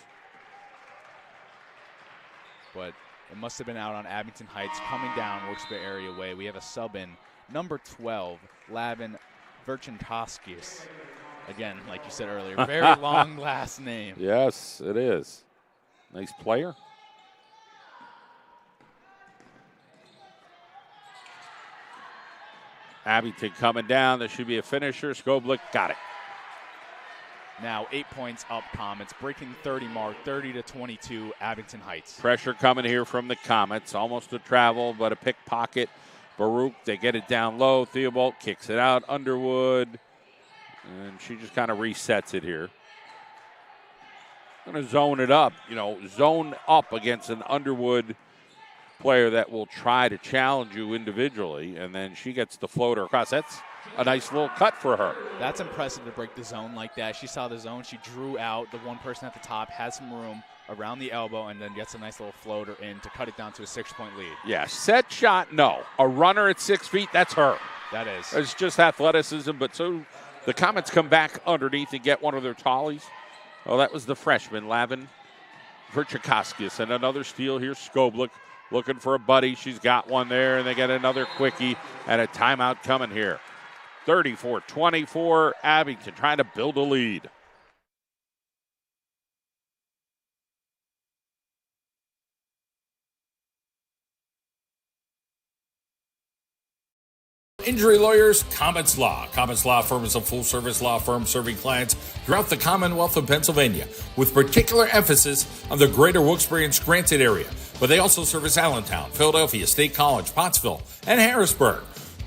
But it must have been out on Abington Heights coming down Wilkes-Barre area way. We have a sub in. Number 12, Lavin Verchentoskis. Again, like you said earlier, very long last name. Yes, it is. Nice player. Abington coming down. There should be a finisher. Skoblik got it. Now 8 points up, Comets, breaking 30 mark, 30-22, Abington Heights. Pressure coming here from the Comets. Almost a travel, but a pickpocket. Baruch, they get it down low. Theobald kicks it out. Underwood, and she just kind of resets it here. Going to zone it up, zone up against an Underwood player that will try to challenge you individually, and then she gets the floater across. That's a nice little cut for her. That's impressive to break the zone like that. She saw the zone. She drew out the one person at the top, had some room around the elbow, and then gets a nice little floater in to cut it down to a 6-point lead. Yeah, set shot, no. A runner at 6 feet, that's her. That is. It's just athleticism, but so the Comets come back underneath and get one of their tallies. Oh, that was the freshman, Lavin Verchikoskis. And another steal here, Skoblik looking for a buddy. She's got one there, and they get another quickie and a timeout coming here. 34-24, Abington trying to build a lead. Injury Lawyers, Comets Law. Comets Law Firm is a full-service law firm serving clients throughout the Commonwealth of Pennsylvania, with particular emphasis on the greater Wilkes-Barre and Scranton area. But they also service Allentown, Philadelphia, State College, Pottsville, and Harrisburg.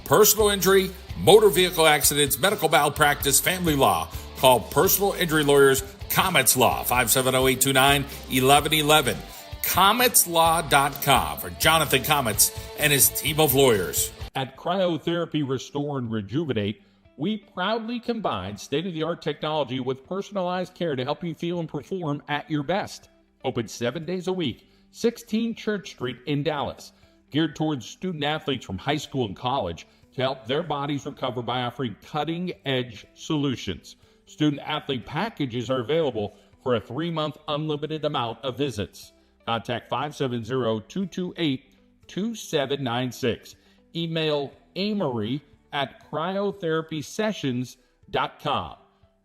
Personal injury, motor vehicle accidents, medical malpractice, family law. Call Personal Injury Lawyers, Comets Law, 570-829-1111. CometsLaw.com for Jonathan Comets and his team of lawyers. At Cryotherapy Restore and Rejuvenate, we proudly combine state-of-the-art technology with personalized care to help you feel and perform at your best. Open 7 days a week, 16 Church Street in Dallas. Geared towards student-athletes from high school and college to help their bodies recover by offering cutting-edge solutions. Student-athlete packages are available for a 3-month unlimited amount of visits. Contact 570-228-2796. Email Amory at cryotherapysessions.com.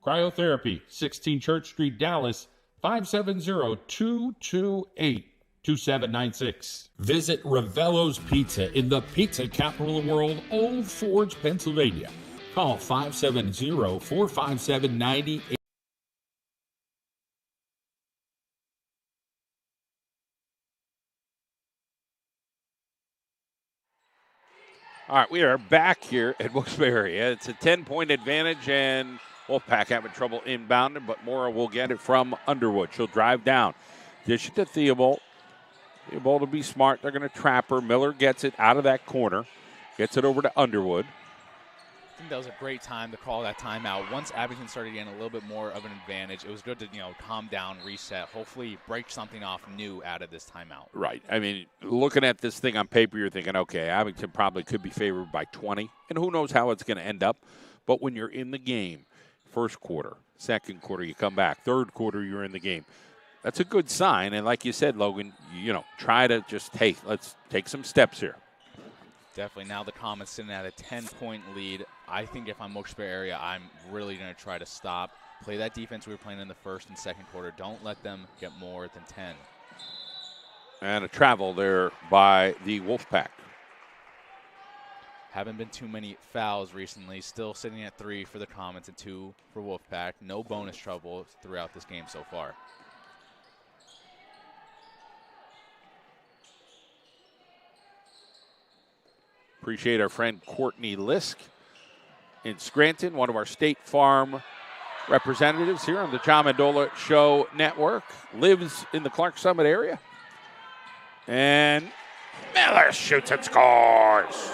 Cryotherapy, 16 Church Street, Dallas, 570-228-2796. Visit Ravello's Pizza in the pizza capital of the world, Old Forge, Pennsylvania. Call 570-457-98. All right, we are back here at Wilkes-Barre. It's a 10-point advantage, and Wolfpack having trouble inbounding, but Mora will get it from Underwood. She'll drive down. Dish it to Theobald. Theobald will be smart. They're going to trap her. Miller gets it out of that corner. Gets it over to Underwood. I think that was a great time to call that timeout. Once Abington started getting a little bit more of an advantage, it was good to, calm down, reset, hopefully break something off new out of this timeout. Right. I mean, looking at this thing on paper, you're thinking, okay, Abington probably could be favored by 20, and who knows how it's going to end up. But when you're in the game, first quarter, second quarter, you come back, third quarter, you're in the game. That's a good sign. And like you said, Logan, try to just, let's take some steps here. Definitely. Now the Comets sitting at a 10-point lead. I think if I'm Wilkes-Barre area, I'm really going to try to stop Play that defense we were playing in the first and second quarter. Don't let them get more than 10. And a travel there by the Wolfpack. Haven't been too many fouls recently. Still sitting at 3 for the Comets and 2 for Wolfpack. No bonus trouble throughout this game so far. Appreciate our friend Courtney Lisk in Scranton, one of our State Farm representatives here on the John Mendola Show Network. Lives in the Clark Summit area. And Miller shoots and scores.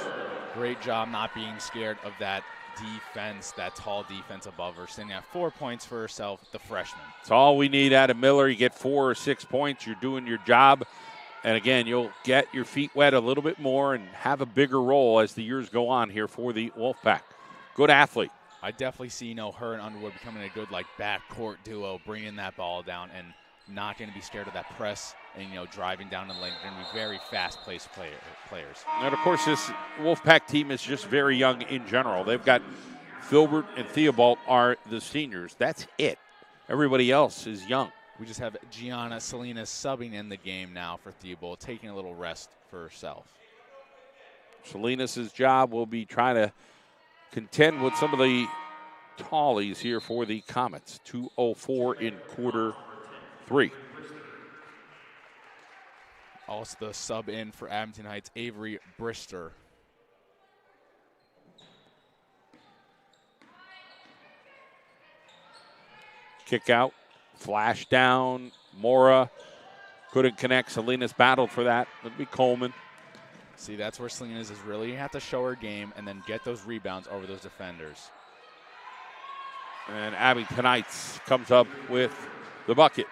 Great job not being scared of that defense, that tall defense above her. Sitting at 4 points for herself, the freshman. It's all we need out of Miller. You get 4 or 6 points, you're doing your job. And again, you'll get your feet wet a little bit more and have a bigger role as the years go on here for the Wolfpack. Good athlete. I definitely see, her and Underwood becoming a good, backcourt duo, bringing that ball down and not going to be scared of that press and, driving down the lane. They're going to be very fast-paced players. And, of course, this Wolfpack team is just very young in general. They've got Filbert and Theobald are the seniors. That's it. Everybody else is young. We just have Gianna Salinas subbing in the game now for Theobald, taking a little rest for herself. Salinas' job will be trying to contend with some of the tallies here for the Comets. 2:04 in quarter 3. Also the sub in for Abington Heights, Avery Brister. Kick out, flash down, Mora couldn't connect. Salinas battled for that. It'd be Coleman. See, that's where Salinas is really have to show her game and then get those rebounds over those defenders. And Abington Heights comes up with the bucket.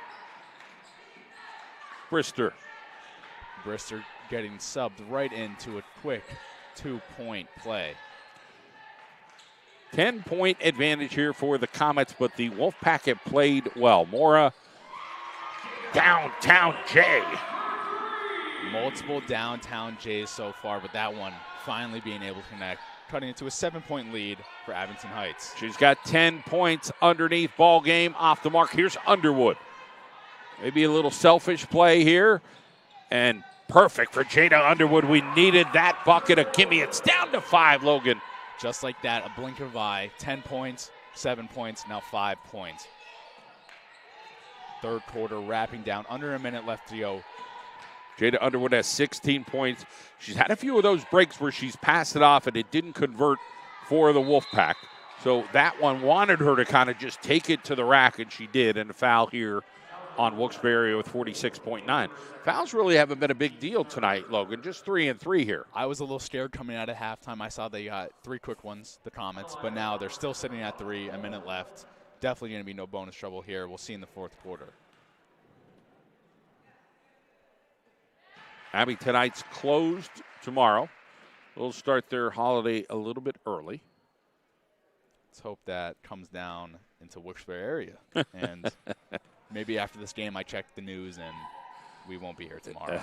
Brister. Brister getting subbed right into a quick 2-point play. 10-point advantage here for the Comets, but the Wolfpack have played well. Mora, downtown J. Multiple downtown J's so far, but that one finally being able to connect, cutting into a 7-point lead for Abington Heights. She's got 10 points underneath. Ball game off the mark. Here's Underwood. Maybe a little selfish play here. And perfect for Jada Underwood. We needed that bucket of gimme. It's down to 5, Logan. Just like that, a blink of an eye. 10 points, 7 points, now 5 points. Third quarter wrapping down. Under a minute left to go. Jada Underwood has 16 points. She's had a few of those breaks where she's passed it off and it didn't convert for the Wolfpack. So that one wanted her to kind of just take it to the rack, and she did. And a foul here on Wilkes-Barre with 46.9. Fouls really haven't been a big deal tonight, Logan. Just 3 and 3 here. I was a little scared coming out of halftime. I saw they got 3 quick ones, the Comets, but now they're still sitting at 3, a minute left. Definitely going to be no bonus trouble here. We'll see in the fourth quarter. Abington Heights closed tomorrow. They'll start their holiday a little bit early. Let's hope that comes down into Wilkes-Barre area. And maybe after this game I check the news and we won't be here tomorrow.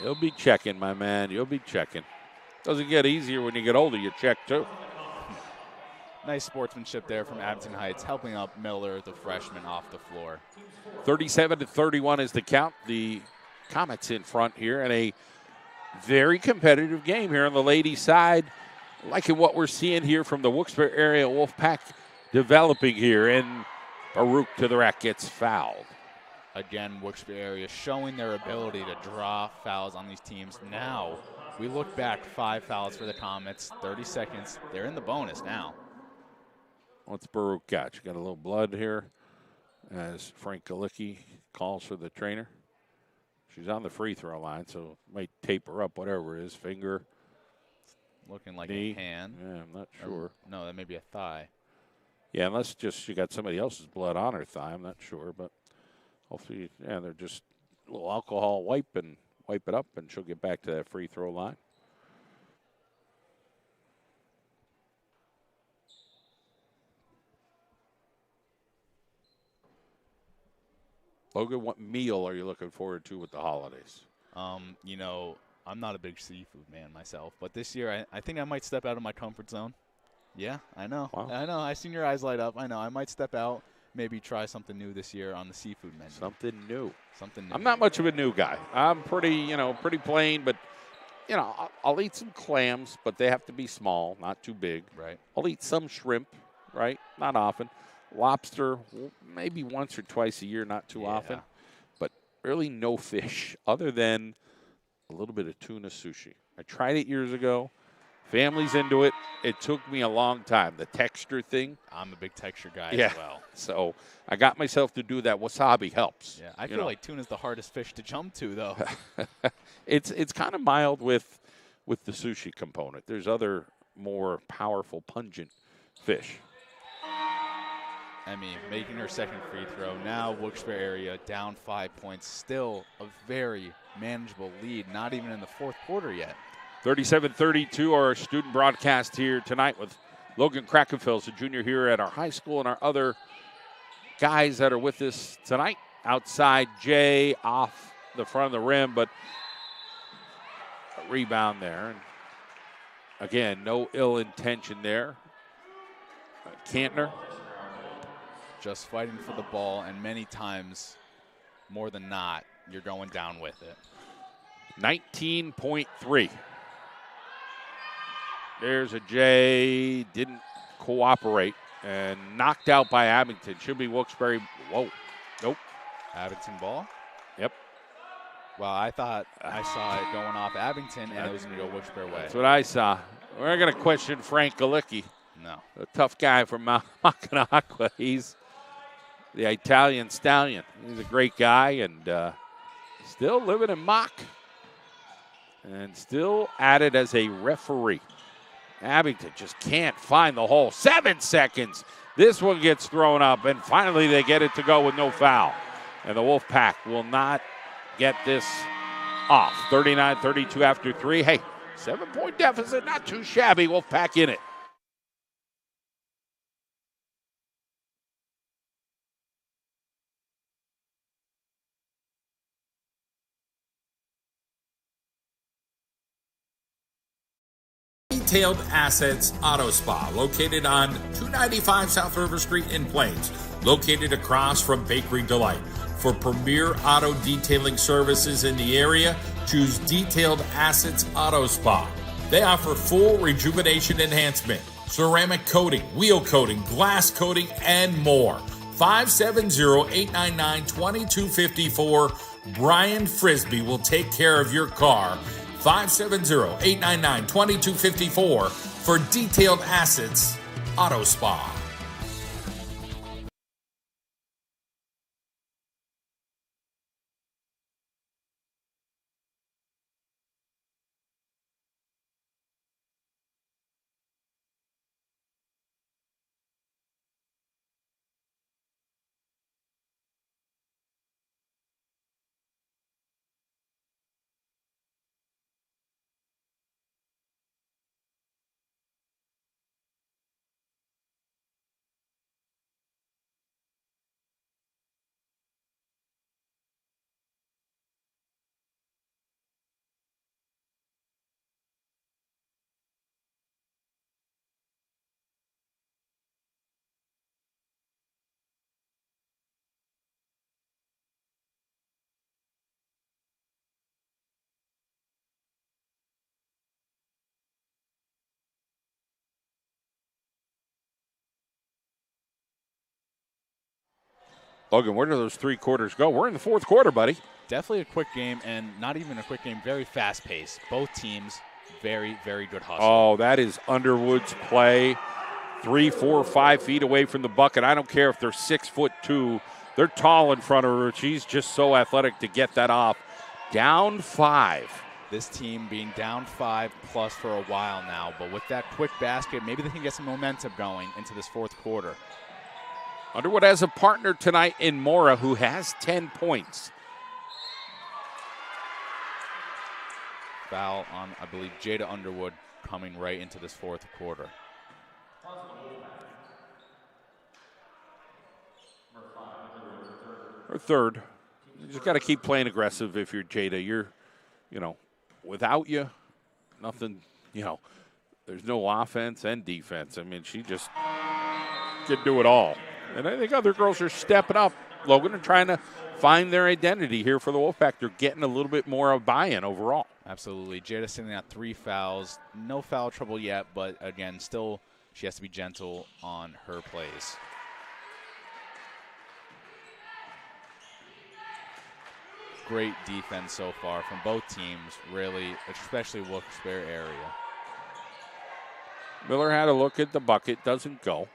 You'll be checking, my man. You'll be checking. Doesn't get easier when you get older. You check, too. Nice sportsmanship there from Abington Heights, helping up Miller, the freshman, off the floor. 37-31 is the count. The Comets in front here, and a very competitive game here on the ladies' side. Liking what we're seeing here from the Wilkes-Barre area Wolfpack developing here, and Baruch to the rack gets fouled. Again, Wilkes-Barre area showing their ability to draw fouls on these teams. Now, we look back, 5 fouls for the Comets, 30 seconds. They're in the bonus now. What's Baruch got? You got a little blood here as Frank Galicki calls for the trainer. She's on the free throw line, so might tape her up, whatever it is, finger. Looking like knee. a hand. Yeah, I'm not sure. No, that may be a thigh. Yeah, unless just she got somebody else's blood on her thigh. I'm not sure, but hopefully, yeah, they're just a little alcohol wipe it up, and she'll get back to that free throw line. Logan, what meal are you looking forward to with the holidays? I'm not a big seafood man myself, but this year I think I might step out of my comfort zone. Yeah, I know. Wow. I know. I've seen your eyes light up. I know. I might step out, maybe try something new this year on the seafood menu. Something new. Something new. I'm not much of a new guy. I'm pretty, pretty plain, but, I'll eat some clams, but they have to be small, not too big. Right. I'll eat some shrimp, right? Not often. Lobster, maybe once or twice a year, not too often. But really no fish other than a little bit of tuna sushi. I tried it years ago. Family's into it. It took me a long time. The texture thing. I'm a big texture guy Yeah. as well. So I got myself to do that. Wasabi helps. Yeah, I feel like tuna's the hardest fish to jump to, though. It's kind of mild with the sushi component. There's other more powerful, pungent fish. Emmy making her second free throw. Now Wilkes-Barre area down 5 points. Still a very manageable lead. Not even in the fourth quarter yet. 37-32, our student broadcast here tonight with Logan Krakenfels, a junior here at our high school, and our other guys that are with us tonight. Outside Jay off the front of the rim, but a rebound there. And again, no ill intention there. Cantner. Just fighting for the ball, and many times, more than not, you're going down with it. 19.3. There's a J, didn't cooperate, and knocked out by Abington. Should be Wilkes-Barre. Whoa. Nope. Abington ball? Yep. Well, I thought I saw it going off Abington, and it was going to go Wilkes-Barre way. That's what I saw. We're going to question Frank Galicki. No. A tough guy from Mackinac. He's the Italian stallion. He's a great guy and still living in Mock and still added as a referee. Abington just can't find the hole. 7 seconds. This one gets thrown up, and finally they get it to go with no foul. And the Wolfpack will not get this off. 39-32 after 3. Hey, 7-point deficit, not too shabby. Wolfpack in it. Detailed Assets Auto Spa, located on 295 South River Street in Plains, located across from Bakery Delight. For premier auto detailing services in the area, choose Detailed Assets Auto Spa. They offer full rejuvenation enhancement, ceramic coating, wheel coating, glass coating, and more. 570-899-2254. Brian Frisbee will take care of your car. 570-899-2254 for Detailed Assets Auto Spa. Logan, where do those 3 quarters go? We're in the fourth quarter, buddy. Definitely a quick game, and not even a quick game, very fast-paced. Both teams, very, very good hustle. Oh, that is Underwood's play. 3, 4, 5 feet away from the bucket. I don't care if they're 6'2". They're tall in front of her. She's just so athletic to get that off. Down 5. This team being down 5 plus for a while now, but with that quick basket, maybe they can get some momentum going into this fourth quarter. Underwood has a partner tonight in Mora who has 10 points. Foul on, I believe, Jada Underwood coming right into this fourth quarter. Or third. You just got to keep playing aggressive if you're Jada. You're, without you, nothing, there's no offense and defense. I mean, she just could do it all. And I think other girls are stepping up, Logan, and trying to find their identity here for the Wolfpack. They're getting a little bit more of buy-in overall. Absolutely. Jada sitting at 3 fouls. No foul trouble yet, but again, still she has to be gentle on her plays. Great defense so far from both teams, really, especially Wilkes-Barre area. Miller had a look at the bucket, doesn't go.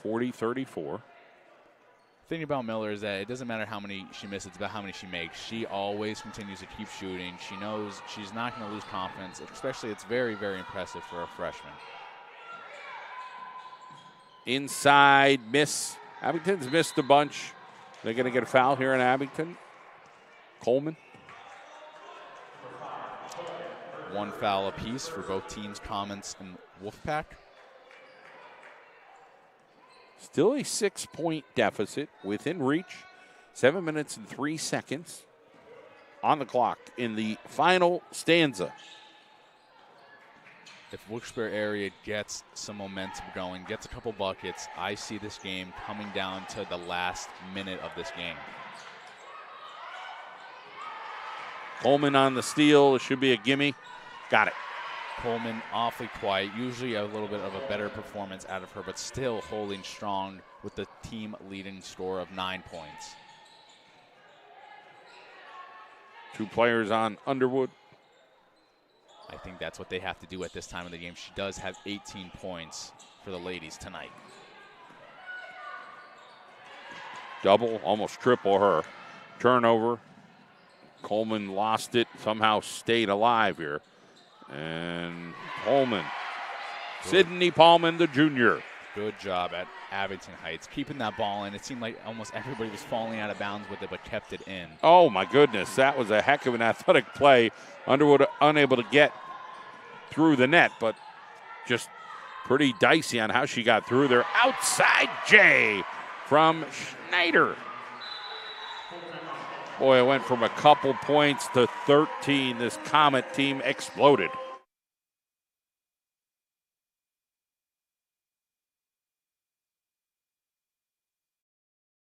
40-34. The thing about Miller is that it doesn't matter how many she misses, it's about how many she makes. She always continues to keep shooting. She knows she's not going to lose confidence, especially it's very, very impressive for a freshman. Inside miss. Abington's missed a bunch. They're going to get a foul here in Abington. Coleman. 1 foul apiece for both teams, Comets and Wolfpack. Still a 6-point deficit within reach. 7 minutes and 3 seconds on the clock in the final stanza. If Wilkes-Barre area gets some momentum going, gets a couple buckets, I see this game coming down to the last minute of this game. Coleman on the steal. It should be a gimme. Got it. Coleman awfully quiet. Usually a little bit of a better performance out of her, but still holding strong with the team leading score of 9 points. 2 players on Underwood. I think that's what they have to do at this time of the game. She does have 18 points for the ladies tonight. Double, almost triple her. Turnover. Coleman lost it, somehow stayed alive here. And Pullman, Sydney Pullman, the junior. Good job at Abington Heights, keeping that ball in. It seemed like almost everybody was falling out of bounds with it, but kept it in. Oh, my goodness. That was a heck of an athletic play. Underwood unable to get through the net, but just pretty dicey on how she got through there. Outside J from Schneider. Boy, it went from a couple points to 13. This Comet team exploded.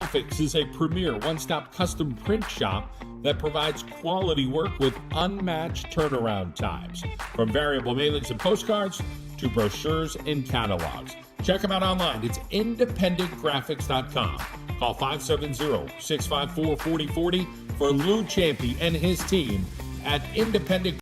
Graphics is a premier one-stop custom print shop that provides quality work with unmatched turnaround times. From variable mailings and postcards to brochures and catalogs. Check them out online. It's independentgraphics.com. Call 570-654-4040 for Lou Champy and his team at Independent.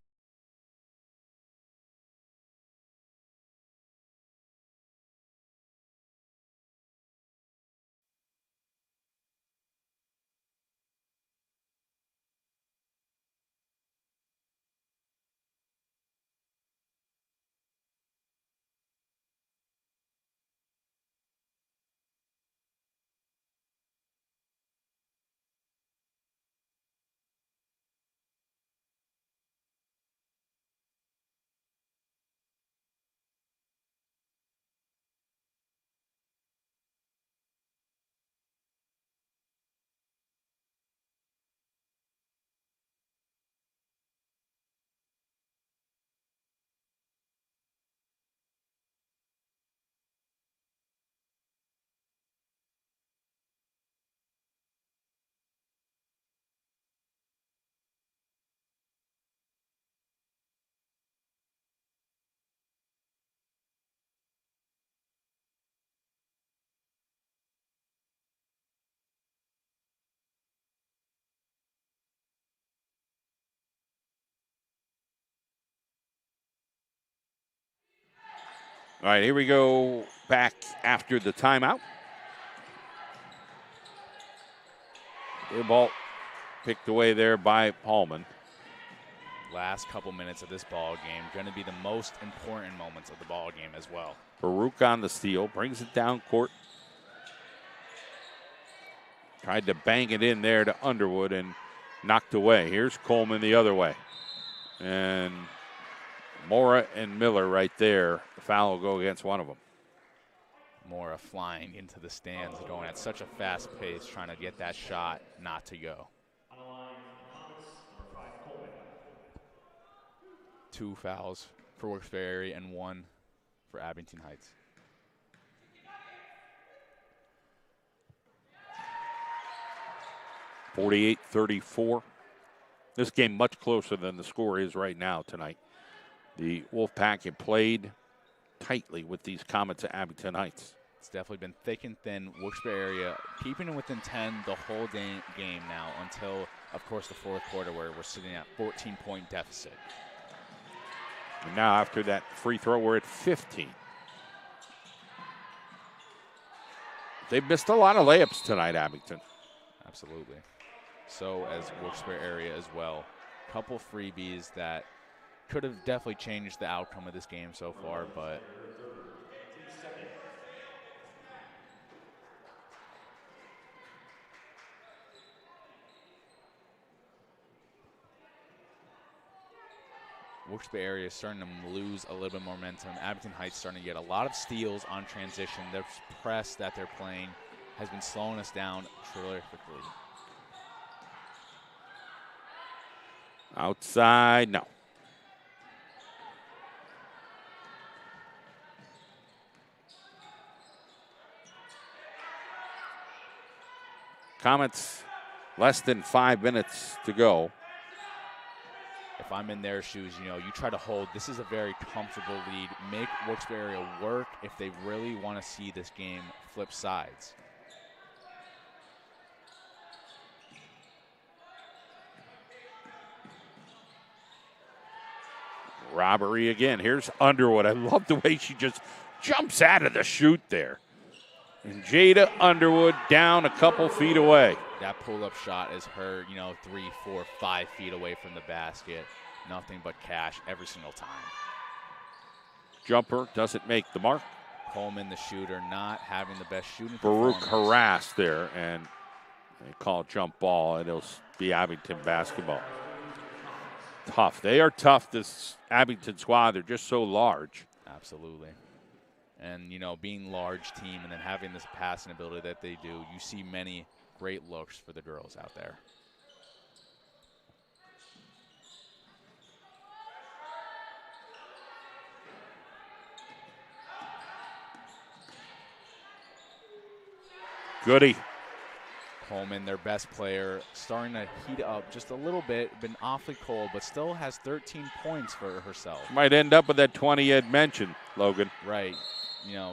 All right, here we go back after the timeout. The ball picked away there by Pullman. Last couple minutes of this ball game going to be the most important moments of the ball game as well. Baruch on the steal, brings it down court. Tried to bang it in there to Underwood and knocked away. Here's Coleman the other way. And Mora and Miller right there. The foul will go against one of them. Mora flying into the stands, going at such a fast pace, trying to get that shot not to go. 2 fouls for Wilkes-Barre area and 1 for Abington Heights. (48-34). This game much closer than the score is right now tonight. The Wolfpack have played tightly with these Comets at Abington Heights. It's definitely been thick and thin. Wilkes-Barre area keeping it within 10 the whole game now until, of course, the fourth quarter where we're sitting at 14-point deficit. And now after that free throw, we're at 15. They've missed a lot of layups tonight, Abington. Absolutely. So as Wilkes-Barre area as well. Couple freebies that could have definitely changed the outcome of this game so far, but Wilkes-Barre area is starting to lose a little bit more momentum. Abington Heights starting to get a lot of steals on transition. Their press that they're playing has been slowing us down terrifically. Outside, no. Comets, less than 5 minutes to go. If I'm in their shoes, you try to hold. This is a very comfortable lead. Make Wilkes-Barre area work if they really want to see this game flip sides. Robbery again. Here's Underwood. I love the way she just jumps out of the chute there. And Jada Underwood down a couple feet away. That pull-up shot is her, 3, 4, 5 feet away from the basket. Nothing but cash every single time. Jumper doesn't make the mark. Coleman, the shooter, not having the best shooting Baruch performance. harassed there, and they call jump ball, and it'll be Abington basketball. Tough. They are tough, this Abington squad. They're just so large. Absolutely. And, being large team and then having this passing ability that they do, you see many great looks for the girls out there. Goody. Coleman, their best player, starting to heat up just a little bit. Been awfully cold, but still has 13 points for herself. Might end up with that 20 you had mentioned, Logan. Right.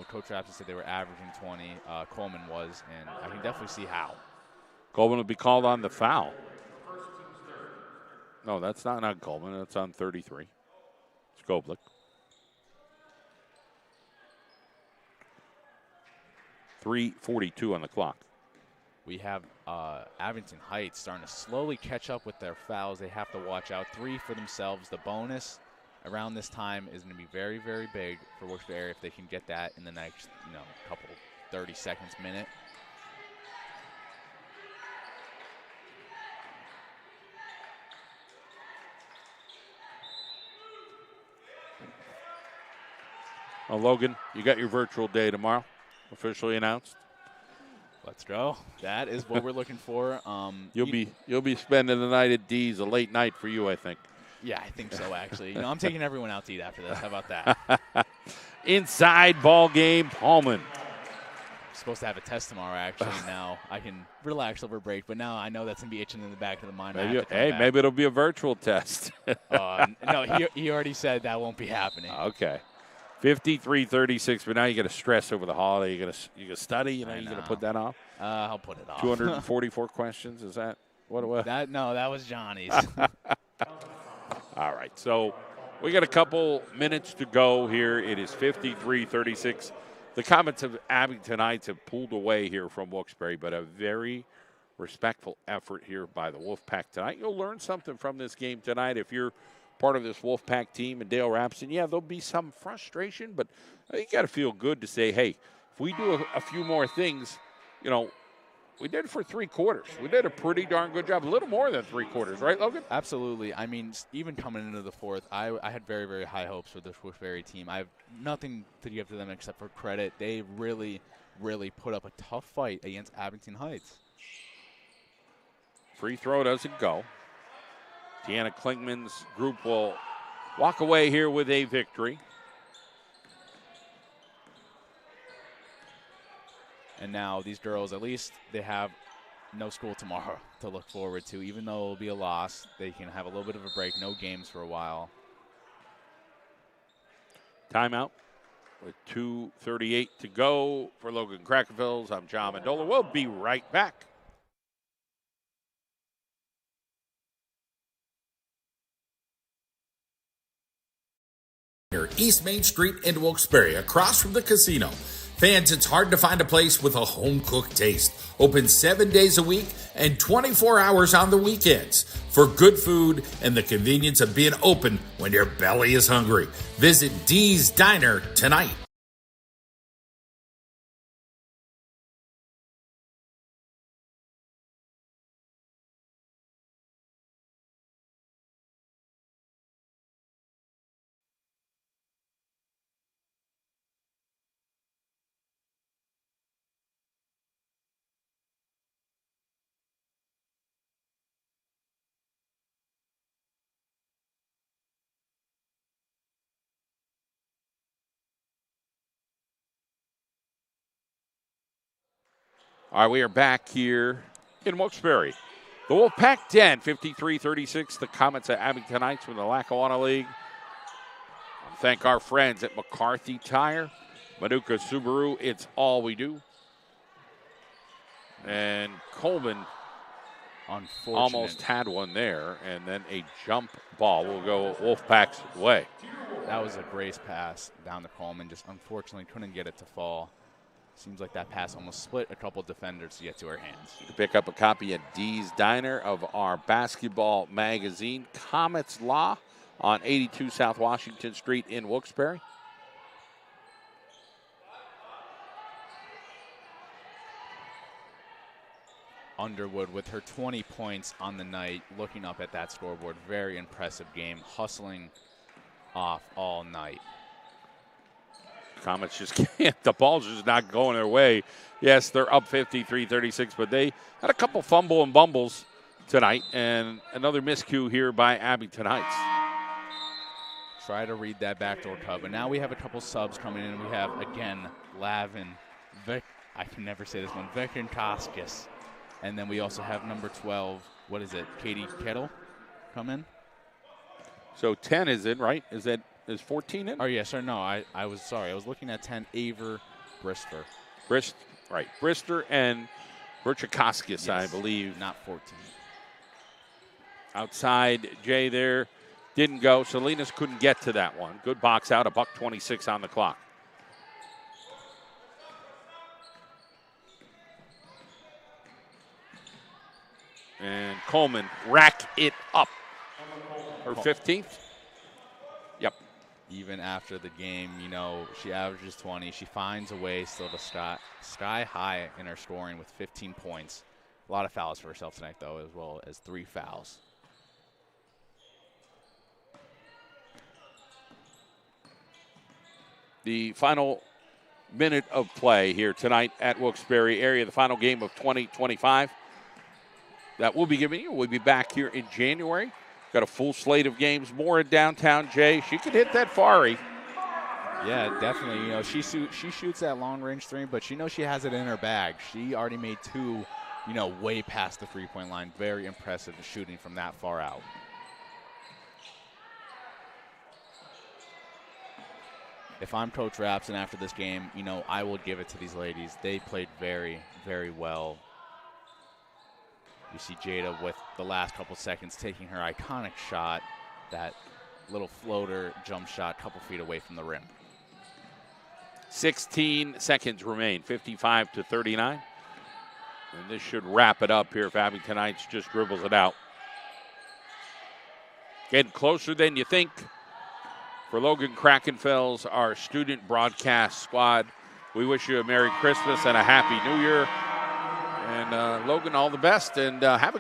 Coach Rapson said they were averaging 20. Coleman was, and I can definitely see how. Coleman will be called on the foul. No, that's not on Coleman. That's on 33. Skoblik. 3:42 on the clock. We have Abington Heights starting to slowly catch up with their fouls. They have to watch out. 3 for themselves. The bonus around this time is going to be very, very big for Wilkes-Barre area if they can get that in the next, couple 30 seconds, minute. Well, Logan, you got your virtual day tomorrow, officially announced. Let's go. That is what we're looking for. You'll be spending the night at D's, a late night for you, I think. Yeah, I think so, actually. I'm taking everyone out to eat after this. How about that? Inside ball game, Paulman. I'm supposed to have a test tomorrow, actually. Now I can relax over break, but now I know that's going to be itching in the back of the mind. Maybe it'll be a virtual test. No, he already said that won't be happening. Okay. 53-36, but now you got to stress over the holiday. You got to study. You going to put that off. I'll put it off. 244 questions. Is that what it was? That was Johnny's. All right. So we got a couple minutes to go here. It is 53-36. The Comets of Abington Heights have pulled away here from Wilkes-Barre, but a very respectful effort here by the Wolfpack tonight. You'll learn something from this game tonight if you're part of this Wolfpack team and Dale Rapson. Yeah, there'll be some frustration, but you got to feel good to say, hey, if we do a few more things, we did it for 3 quarters. We did a pretty darn good job, a little more than 3 quarters, right, Logan? Absolutely. I mean, even coming into the fourth, I had very, very high hopes for this Wilkes-Barre team. I have nothing to give to them except for credit. They really, really put up a tough fight against Abington Heights. Free throw doesn't go. Deanna Klinkman's group will walk away here with a victory. And now these girls, at least they have no school tomorrow to look forward to. Even though it'll be a loss, they can have a little bit of a break, no games for a while. Timeout with 2:38 to go for Logan Krakenfels. I'm John Mendola. We'll be right back. Near East Main Street in Wilkes-Barre, across from the casino. Fans, it's hard to find a place with a home-cooked taste. Open 7 days a week and 24 hours on the weekends. For good food and the convenience of being open when your belly is hungry. Visit Dee's Diner tonight. All right, we are back here in Wilkes-Barre. The Wolfpack Den, 53-36. The Comets at Abington Heights from the Lackawanna League. Thank our friends at McCarthy Tire, Manuka Subaru. It's all we do. And Coleman almost had one there, and then a jump ball will go Wolfpack's way. That was a grace pass down to Coleman. Just unfortunately couldn't get it to fall. Seems like that pass almost split a couple defenders to get to her hands. You can pick up a copy at Dee's Diner of our basketball magazine, Comets Law, on 82 South Washington Street in Wilkes-Barre. Underwood with her 20 points on the night, looking up at that scoreboard. Very impressive game, hustling off all night. Comets just can't. The ball's just not going their way. Yes, they're up 53-36, but they had a couple fumble and bumbles tonight, and another miscue here by Abington Heights. Try to read that backdoor cut, but now we have a couple subs coming in. We have, again, Lavin, I can never say this one, Vekintaskis. And then we also have number 12, what is it, Katie Kettle come in? So 10 is in, right? Is 14 in? Oh, yes, or no, I was sorry. I was looking at 10, Aver Brister. Right. Brister and Verchikoskis, yes, I believe. Not 14. Outside, Jay there didn't go. Salinas couldn't get to that one. Good box out, $1:26 on the clock. And Coleman rack it up. Her 15th. Yep. Even after the game, you know, she averages 20. She finds a way still to sky high in her scoring with 15 points. A lot of fouls for herself tonight, though, as well as 3 fouls. The final minute of play here tonight at Wilkes-Barre area, the final game of 2025. That we'll be giving you. We'll be back here in January. Got a full slate of games more in downtown, Jay. She could hit that Fari. Yeah, definitely. You know, she shoots that long-range three, but she knows she has it in her bag. She already made 2, you know, way past the three-point line. Very impressive shooting from that far out. If I'm Coach Rapson after this game, you know, I will give it to these ladies. They played very, very well. You see Jada with the last couple seconds taking her iconic shot, that little floater jump shot, couple feet away from the rim. 16 seconds remain, 55-39. And this should wrap it up here if Abington Heights just dribbles it out. Getting closer than you think. For Logan Krakenfels, our student broadcast squad, we wish you a Merry Christmas and a Happy New Year. And Logan, all the best, and have a good